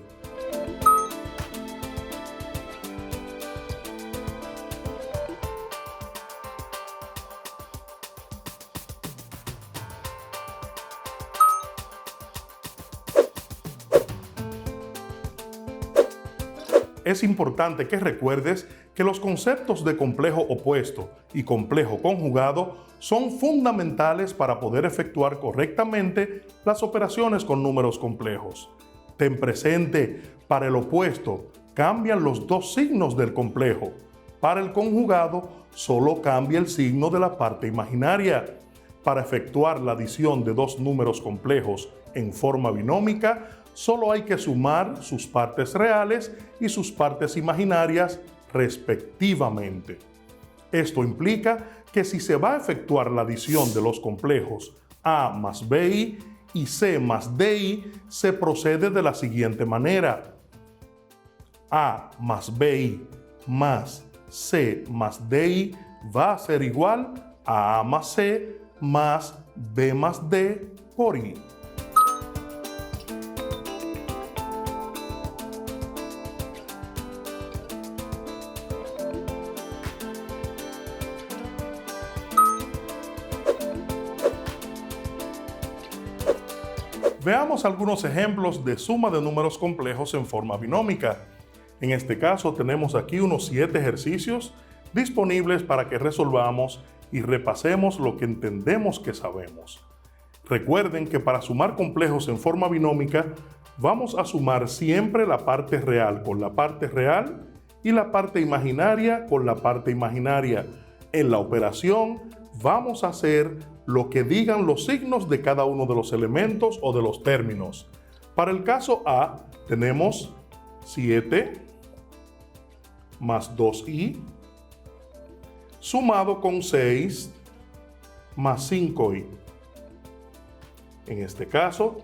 Es importante que recuerdes que los conceptos de complejo opuesto y complejo conjugado son fundamentales para poder efectuar correctamente las operaciones con números complejos. Ten presente, para el opuesto cambian los dos signos del complejo. Para el conjugado solo cambia el signo de la parte imaginaria. Para efectuar la adición de dos números complejos en forma binómica, solo hay que sumar sus partes reales y sus partes imaginarias respectivamente. Esto implica que si se va a efectuar la adición de los complejos a más bi y c más di, se procede de la siguiente manera. A más bi más c más di va a ser igual a más c más b más d por i. Veamos algunos ejemplos de suma de números complejos en forma binómica. En este caso tenemos aquí unos 7 ejercicios disponibles para que resolvamos y repasemos lo que entendemos que sabemos. Recuerden que para sumar complejos en forma binómica vamos a sumar siempre la parte real con la parte real y la parte imaginaria con la parte imaginaria. En la operación vamos a hacer lo que digan los signos de cada uno de los elementos o de los términos. Para el caso A tenemos 7 más 2i sumado con 6 más 5i. En este caso,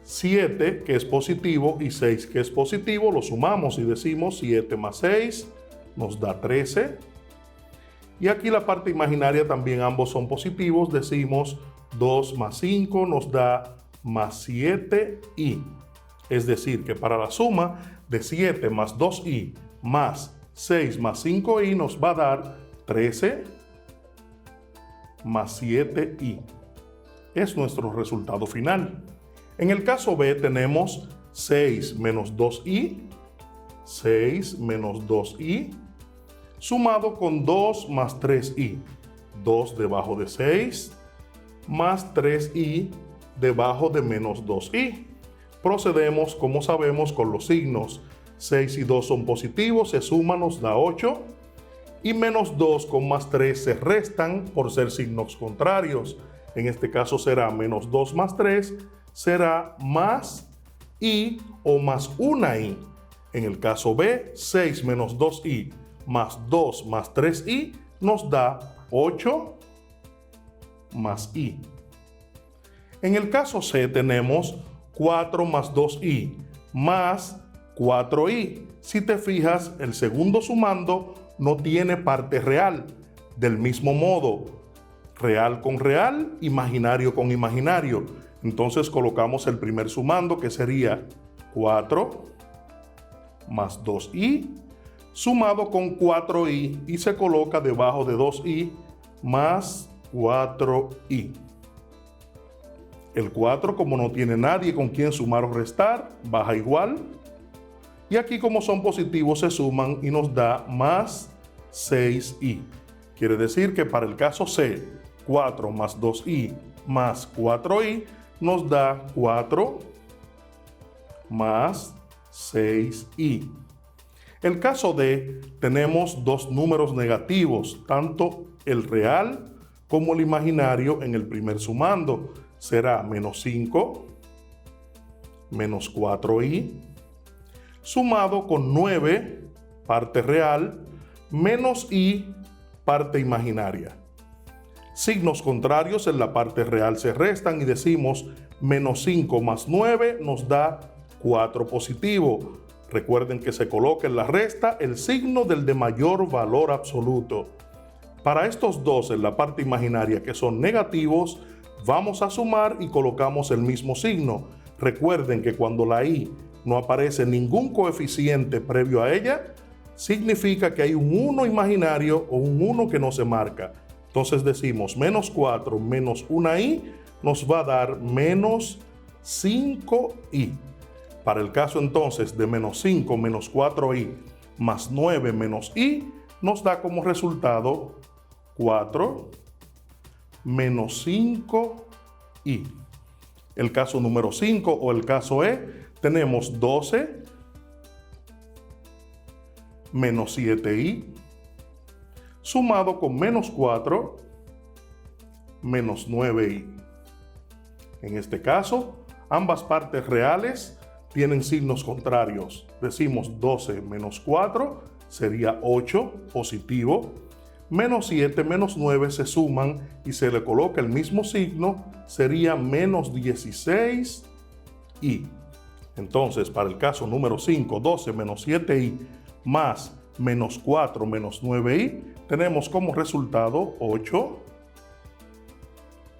7 que es positivo y 6 que es positivo, lo sumamos y decimos 7 más 6 nos da 13. Y aquí la parte imaginaria también ambos son positivos, decimos 2 más 5 nos da más 7i. Es decir, que para la suma de 7 más 2i más 6 más 5i nos va a dar 13 más 7i. Es nuestro resultado final. En el caso B tenemos 6 menos 2i, 6 menos 2i, sumado con 2 más 3i. 2 debajo de 6 más 3i debajo de menos 2i. Procedemos, como sabemos, con los signos. 6 y 2 son positivos, se suman, nos da 8. Y menos 2 con más 3 se restan por ser signos contrarios. En este caso será menos 2 más 3, será más i o más 1i. En el caso B, 6 menos 2i más 2 más 3i nos da 8 más i. En el caso C tenemos 4 más 2i más 4i. Si te fijas, el segundo sumando no tiene parte real. Del mismo modo, real con real, imaginario con imaginario. Entonces colocamos el primer sumando, que sería 4 más 2i, sumado con 4i, y se coloca debajo de 2i más 4i. El 4, como no tiene nadie con quien sumar o restar, baja igual. Y aquí, como son positivos, se suman y nos da más 6i. Quiere decir que para el caso C, 4 más 2i más 4i nos da 4 más 6i. El caso D, tenemos dos números negativos, tanto el real como el imaginario en el primer sumando. Será menos 5 menos 4i, sumado con 9, parte real, menos i, parte imaginaria. Signos contrarios en la parte real se restan y decimos menos 5 más 9 nos da 4 positivo. Recuerden que se coloca en la resta el signo del de mayor valor absoluto. Para estos dos en la parte imaginaria que son negativos, vamos a sumar y colocamos el mismo signo. Recuerden que cuando la i no aparece ningún coeficiente previo a ella, significa que hay un 1 imaginario o un 1 que no se marca. Entonces decimos menos 4 menos 1i nos va a dar menos 5i. Para el caso entonces de menos 5 menos 4i más 9 menos i nos da como resultado 4 menos 5i. El caso número 5 o el caso E, tenemos 12 menos 7i sumado con menos 4 menos 9i. En este caso, ambas partes reales tienen signos contrarios. Decimos 12 menos 4 sería 8 positivo. Menos 7 menos 9 se suman y se le coloca el mismo signo, sería menos 16i. Entonces, para el caso número 5, 12 menos 7i más menos 4 menos 9i, tenemos como resultado 8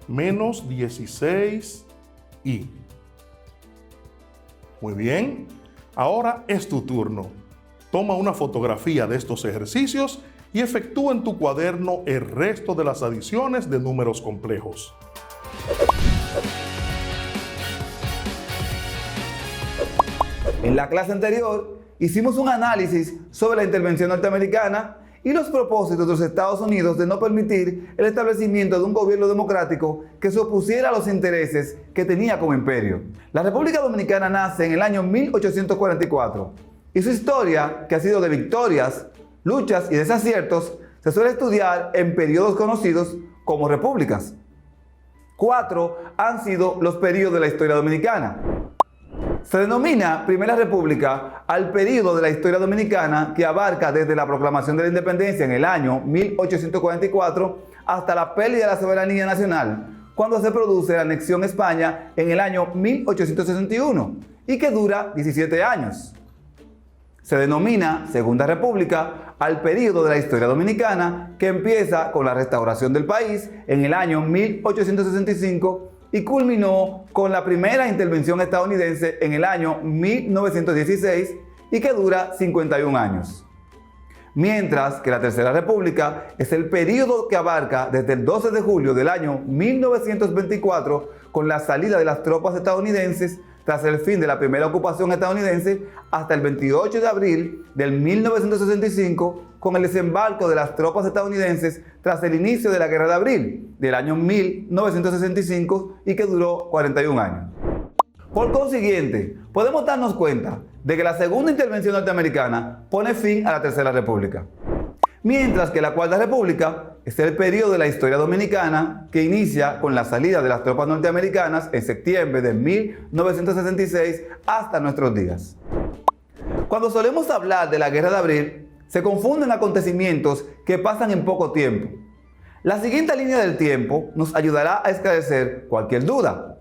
menos 16i. Muy bien, ahora es tu turno. Toma una fotografía de estos ejercicios y efectúa en tu cuaderno el resto de las adiciones de números complejos. En la clase anterior hicimos un análisis sobre la intervención norteamericana y los propósitos de los Estados Unidos de no permitir el establecimiento de un gobierno democrático que se opusiera a los intereses que tenía como imperio. La República Dominicana nace en el año 1844 y su historia, que ha sido de victorias, luchas y desaciertos, se suele estudiar en periodos conocidos como repúblicas. 4 han sido los periodos de la historia dominicana. Se denomina Primera República al periodo de la historia dominicana que abarca desde la proclamación de la independencia en el año 1844 hasta la pérdida de la soberanía nacional, cuando se produce la anexión a España en el año 1861 y que dura 17 años. Se denomina Segunda República al periodo de la historia dominicana que empieza con la restauración del país en el año 1865 y culminó con la primera intervención estadounidense en el año 1916 y que dura 51 años. Mientras que la Tercera República es el periodo que abarca desde el 12 de julio del año 1924 con la salida de las tropas estadounidenses tras el fin de la primera ocupación estadounidense hasta el 28 de abril del 1965 con el desembarco de las tropas estadounidenses tras el inicio de la Guerra de Abril del año 1965 y que duró 41 años. Por consiguiente, podemos darnos cuenta de que la segunda intervención norteamericana pone fin a la Tercera República, mientras que la Cuarta República es el periodo de la historia dominicana que inicia con la salida de las tropas norteamericanas en septiembre de 1966 hasta nuestros días. Cuando solemos hablar de la Guerra de Abril, se confunden acontecimientos que pasan en poco tiempo. La siguiente línea del tiempo nos ayudará a esclarecer cualquier duda.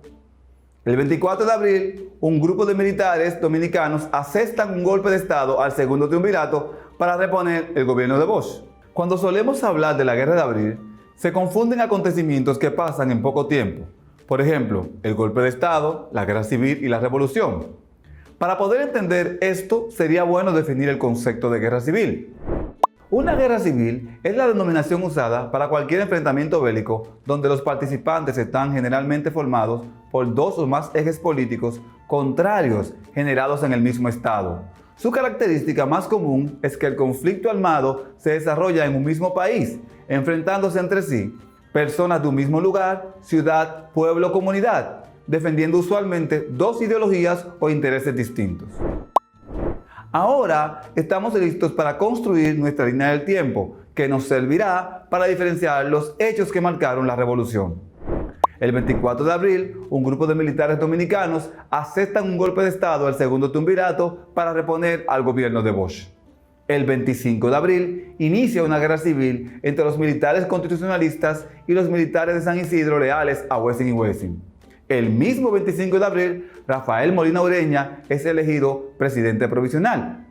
El 24 de abril, un grupo de militares dominicanos asestan un golpe de Estado al segundo triunvirato para reponer el gobierno de Bosch. Cuando solemos hablar de la Guerra de Abril, se confunden acontecimientos que pasan en poco tiempo. Por ejemplo, el golpe de Estado, la Guerra Civil y la Revolución. Para poder entender esto, sería bueno definir el concepto de guerra civil. Una guerra civil es la denominación usada para cualquier enfrentamiento bélico donde los participantes están generalmente formados por dos o más ejes políticos contrarios generados en el mismo estado. Su característica más común es que el conflicto armado se desarrolla en un mismo país, enfrentándose entre sí personas de un mismo lugar, ciudad, pueblo o comunidad, defendiendo usualmente dos ideologías o intereses distintos. Ahora estamos listos para construir nuestra línea del tiempo, que nos servirá para diferenciar los hechos que marcaron la revolución. El 24 de abril, un grupo de militares dominicanos asestan un golpe de Estado al segundo triunvirato para reponer al gobierno de Bosch. El 25 de abril, inicia una guerra civil entre los militares constitucionalistas y los militares de San Isidro leales a Wessing y Wessing. El mismo 25 de abril, Rafael Molina Ureña es elegido presidente provisional.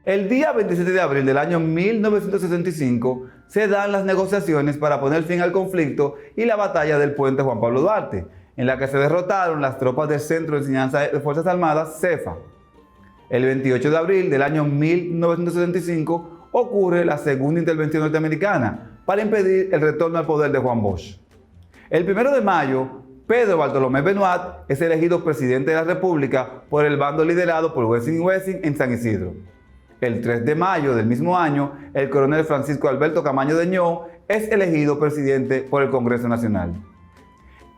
El día 27 de abril del año 1965 se dan las negociaciones para poner fin al conflicto y la batalla del puente Juan Pablo Duarte, en la que se derrotaron las tropas del Centro de Enseñanza de Fuerzas Armadas, CEFA. El 28 de abril del año 1965 ocurre la segunda intervención norteamericana para impedir el retorno al poder de Juan Bosch. El 1 de mayo, Pedro Bartolomé Benoit es elegido presidente de la República por el bando liderado por Wessing y Wessing en San Isidro. El 3 de mayo del mismo año, el coronel Francisco Alberto Camaño de Ño es elegido presidente por el Congreso Nacional.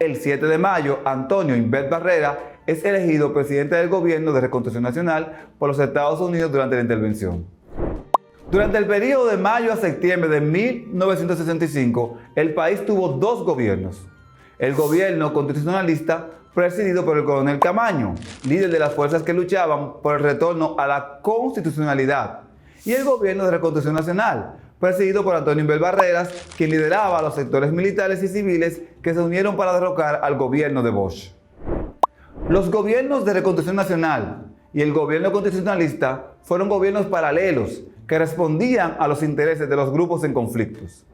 El 7 de mayo, Antonio Inbert Barrera es elegido presidente del Gobierno de Reconstrucción Nacional por los Estados Unidos durante la intervención. Durante el periodo de mayo a septiembre de 1965, el país tuvo dos gobiernos. El gobierno constitucionalista presidido por el coronel Camaño, líder de las fuerzas que luchaban por el retorno a la constitucionalidad, y el gobierno de Reconstrucción Nacional, presidido por Antonio Inbert Barreras, quien lideraba a los sectores militares y civiles que se unieron para derrocar al gobierno de Bosch. Los gobiernos de Reconstrucción Nacional y el gobierno constitucionalista fueron gobiernos paralelos que respondían a los intereses de los grupos en conflictos.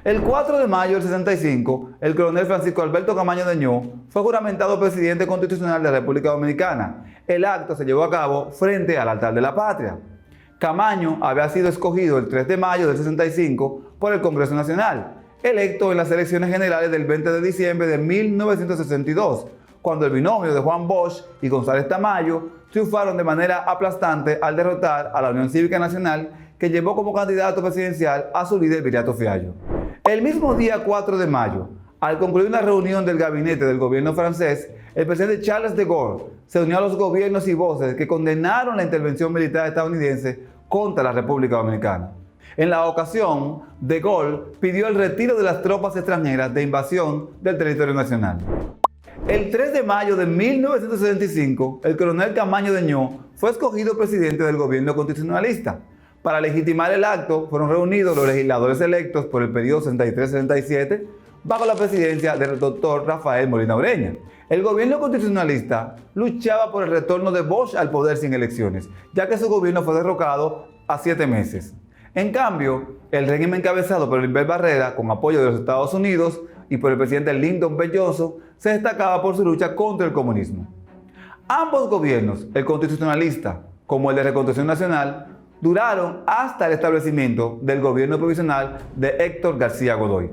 El 4 de mayo del 65, el coronel Francisco Alberto Camaño de Ño fue juramentado presidente constitucional de la República Dominicana. El acto se llevó a cabo frente al altar de la patria. Camaño había sido escogido el 3 de mayo del 65 por el Congreso Nacional, electo en las elecciones generales del 20 de diciembre de 1962, cuando el binomio de Juan Bosch y González Tamayo triunfaron de manera aplastante al derrotar a la Unión Cívica Nacional, que llevó como candidato presidencial a su líder Viriato Fiallo. El mismo día 4 de mayo, al concluir una reunión del gabinete del gobierno francés, el presidente Charles de Gaulle se unió a los gobiernos y voces que condenaron la intervención militar estadounidense contra la República Dominicana. En la ocasión, De Gaulle pidió el retiro de las tropas extranjeras de invasión del territorio nacional. El 3 de mayo de 1975, el coronel Camaño Deñó fue escogido presidente del gobierno constitucionalista. Para legitimar el acto, fueron reunidos los legisladores electos por el periodo 63-67 bajo la presidencia del doctor Rafael Molina Ureña. El gobierno constitucionalista luchaba por el retorno de Bosch al poder sin elecciones, ya que su gobierno fue derrocado a 7 meses. En cambio, el régimen encabezado por Inver Barrera, con apoyo de los Estados Unidos y por el presidente Lyndon B. Johnson, se destacaba por su lucha contra el comunismo. Ambos gobiernos, el constitucionalista como el de Reconstrucción Nacional, duraron hasta el establecimiento del gobierno provisional de Héctor García Godoy.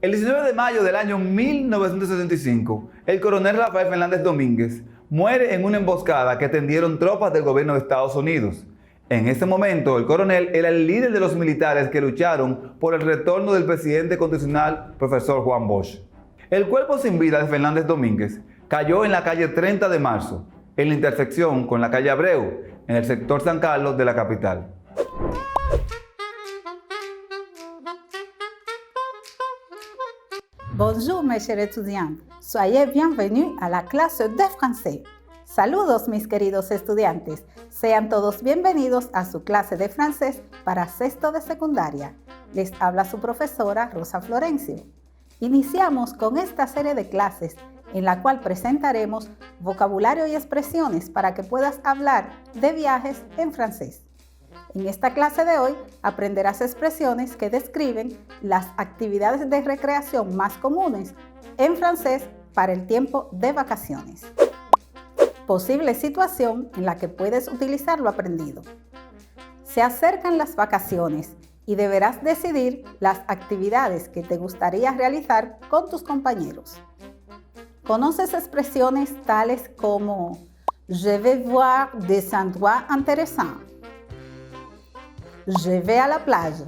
El 19 de mayo del año 1975, el coronel Rafael Fernández Domínguez muere en una emboscada que tendieron tropas del gobierno de Estados Unidos. En ese momento, el coronel era el líder de los militares que lucharon por el retorno del presidente constitucional, profesor Juan Bosch. El cuerpo sin vida de Fernández Domínguez cayó en la calle 30 de marzo, en la intersección con la calle Abreu, en el sector San Carlos de la capital. Bonjour mes chers étudiants, soyez bienvenus à la clase de français. Saludos mis queridos estudiantes, sean todos bienvenidos a su clase de francés para sexto de secundaria. Les habla su profesora Rosa Florencio. Iniciamos con esta serie de clases en la cual presentaremos vocabulario y expresiones para que puedas hablar de viajes en francés. En esta clase de hoy aprenderás expresiones que describen las actividades de recreación más comunes en francés para el tiempo de vacaciones. Posible situación en la que puedes utilizar lo aprendido. Se acercan las vacaciones y deberás decidir las actividades que te gustaría realizar con tus compañeros. ¿Conoces expresiones tales como je vais voir des endroits intéressants? Je vais à la plage.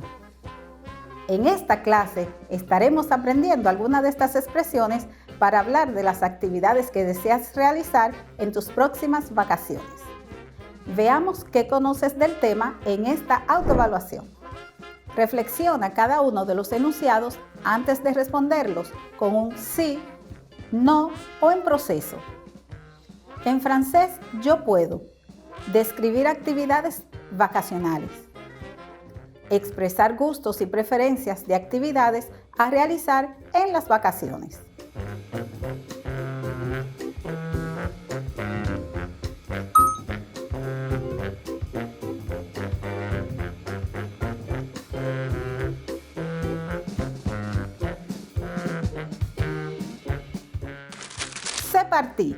En esta clase estaremos aprendiendo algunas de estas expresiones para hablar de las actividades que deseas realizar en tus próximas vacaciones. Veamos qué conoces del tema en esta autoevaluación. Reflexiona cada uno de los enunciados antes de responderlos con un sí, no o en proceso. En francés, yo puedo describir actividades vacacionales, expresar gustos y preferencias de actividades a realizar en las vacaciones. C'est parti.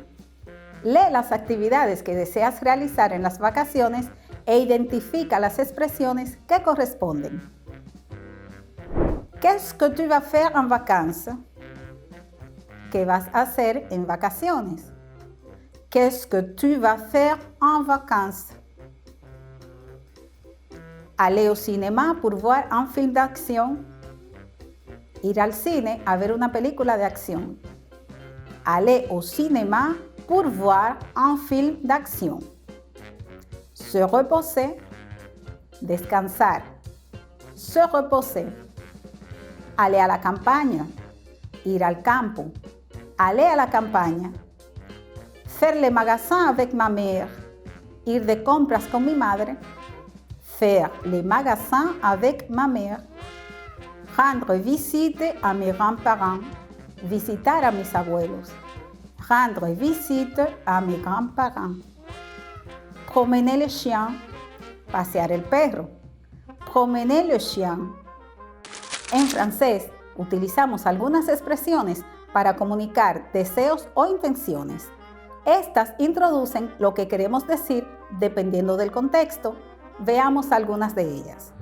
Lee las actividades que deseas realizar en las vacaciones e identifica las expresiones que corresponden. Qu'est-ce que tu vas faire en vacances? ¿Qué vas a hacer en vacaciones? Qu'est-ce que tu vas faire en vacances? Aller au cinéma pour voir un film d'action. Ir al cine a ver una película de acción. Aller au cinéma pour voir un film d'action. Se reposer, descansar. Se reposer. Aller à la campagne, ir al campo. Aller à la campagne. Faire le magasin avec ma mère, ir de compras con mi madre. Faire les magasins avec ma mère. Rendre visite à mes grands-parents, visitar a mis abuelos. Rendre visite à mes grands-parents. Promener le chien, pasear el perro. Promener le chien. En francés, utilizamos algunas expresiones para comunicar deseos o intenciones. Estas introducen lo que queremos decir dependiendo del contexto. Veamos algunas de ellas.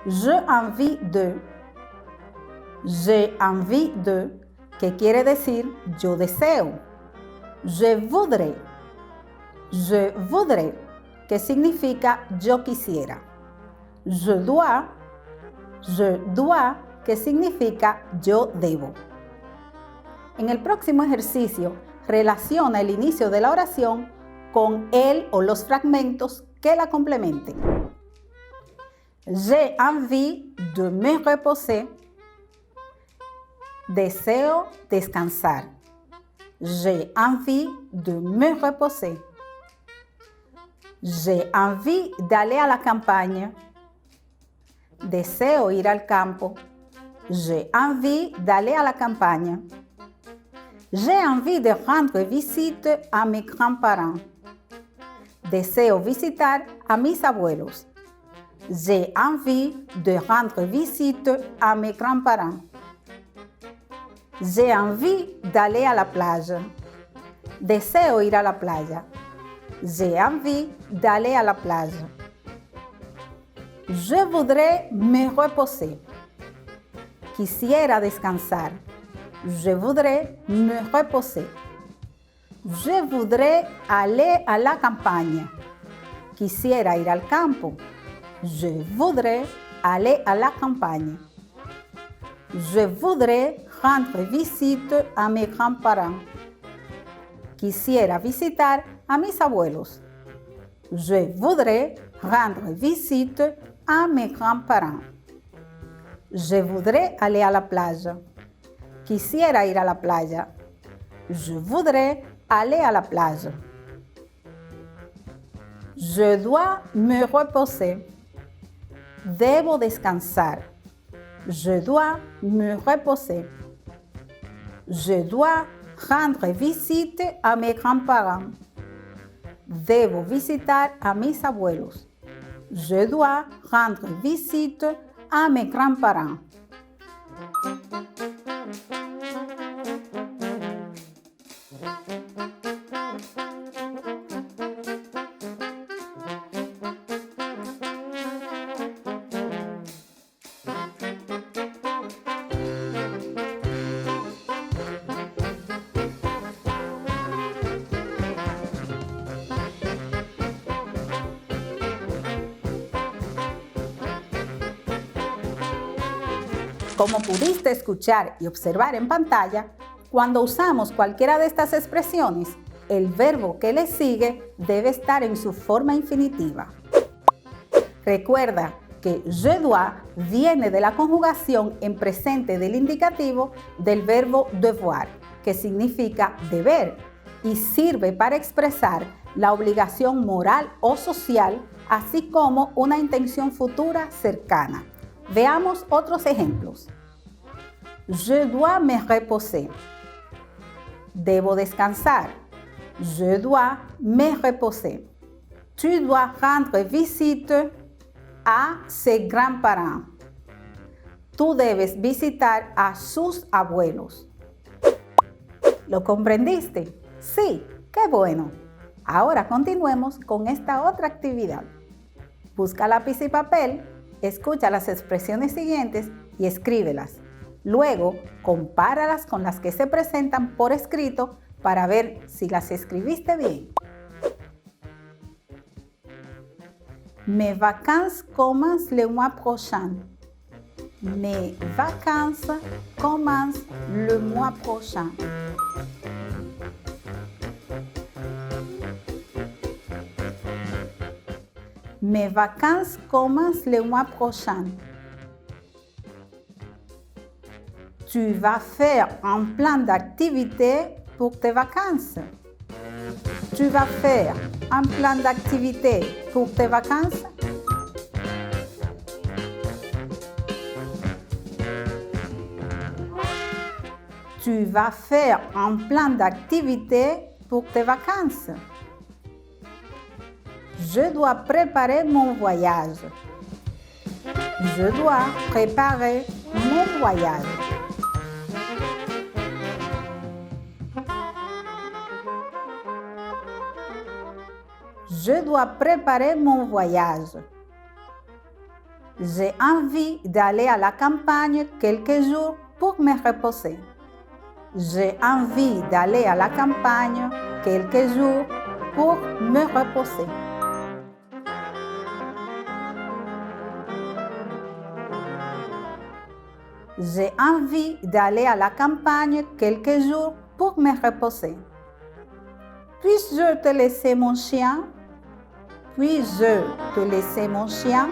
J'ai envie de. J'ai envie de, que quiere decir yo deseo. Je voudrais. Je voudrais, que significa yo quisiera. Je dois, que significa yo debo. En el próximo ejercicio, relaciona el inicio de la oración con el o los fragmentos que la complementen. J'ai envie de me reposer. Deseo descansar. J'ai envie de me reposer. J'ai envie d'aller à la campagne. Deseo ir al campo. J'ai envie d'aller à la campagne. J'ai envie de rendre visite a mis grands-parents. Deseo visitar a mis abuelos. J'ai envie de rendre visite a mes grands-parents. J'ai envie d'aller à la plage. Deseo ir a la playa. J'ai envie d'aller à la plage. Je voudrais me reposer. Quisiera descansar. Je voudrais me reposer. Je voudrais aller à la campagne. Quisiera ir al campo. Je voudrais aller à la campagne. Je voudrais rendre visite a mis grands-parents. Quisiera visitar a mis abuelos. Je voudrais rendre visite a mes grands-parents. Je voudrais aller à la plage. Quisiera ir a la playa. Je voudrais aller à la plage. Je dois me reposer. Debo descansar. Je dois me reposer. Je dois rendre visite a mes grands-parents. Debo visitar a mis abuelos. Je dois rendre visite a mes grands-parents. Como pudiste escuchar y observar en pantalla, cuando usamos cualquiera de estas expresiones, el verbo que le sigue debe estar en su forma infinitiva. Recuerda que je dois viene de la conjugación en presente del indicativo del verbo devoir, que significa deber, y sirve para expresar la obligación moral o social, así como una intención futura cercana. Veamos otros ejemplos. Je dois me reposer. Debo descansar. Je dois me reposer. Tu dois rendre visite a ses grands-parents. Tú debes visitar a sus abuelos. ¿Lo comprendiste? Sí, qué bueno. Ahora continuemos con esta otra actividad. Busca lápiz y papel. Escucha las expresiones siguientes y escríbelas. Luego, compáralas con las que se presentan por escrito para ver si las escribiste bien. Mes vacances commencent le mois prochain. Mes vacances commencent le mois prochain. Mes vacances commencent le mois prochain. Tu vas faire un plan d'activité pour tes vacances. Tu vas faire un plan d'activité pour tes vacances. Tu vas faire un plan d'activité pour tes vacances. Je dois préparer mon voyage. Je dois préparer mon voyage. Je dois préparer mon voyage. J'ai envie d'aller à la campagne quelques jours pour me reposer. J'ai envie d'aller à la campagne quelques jours pour me reposer. J'ai envie d'aller à la campagne quelques jours pour me reposer. Puis-je te laisser mon chien? Puis-je te laisser mon chien?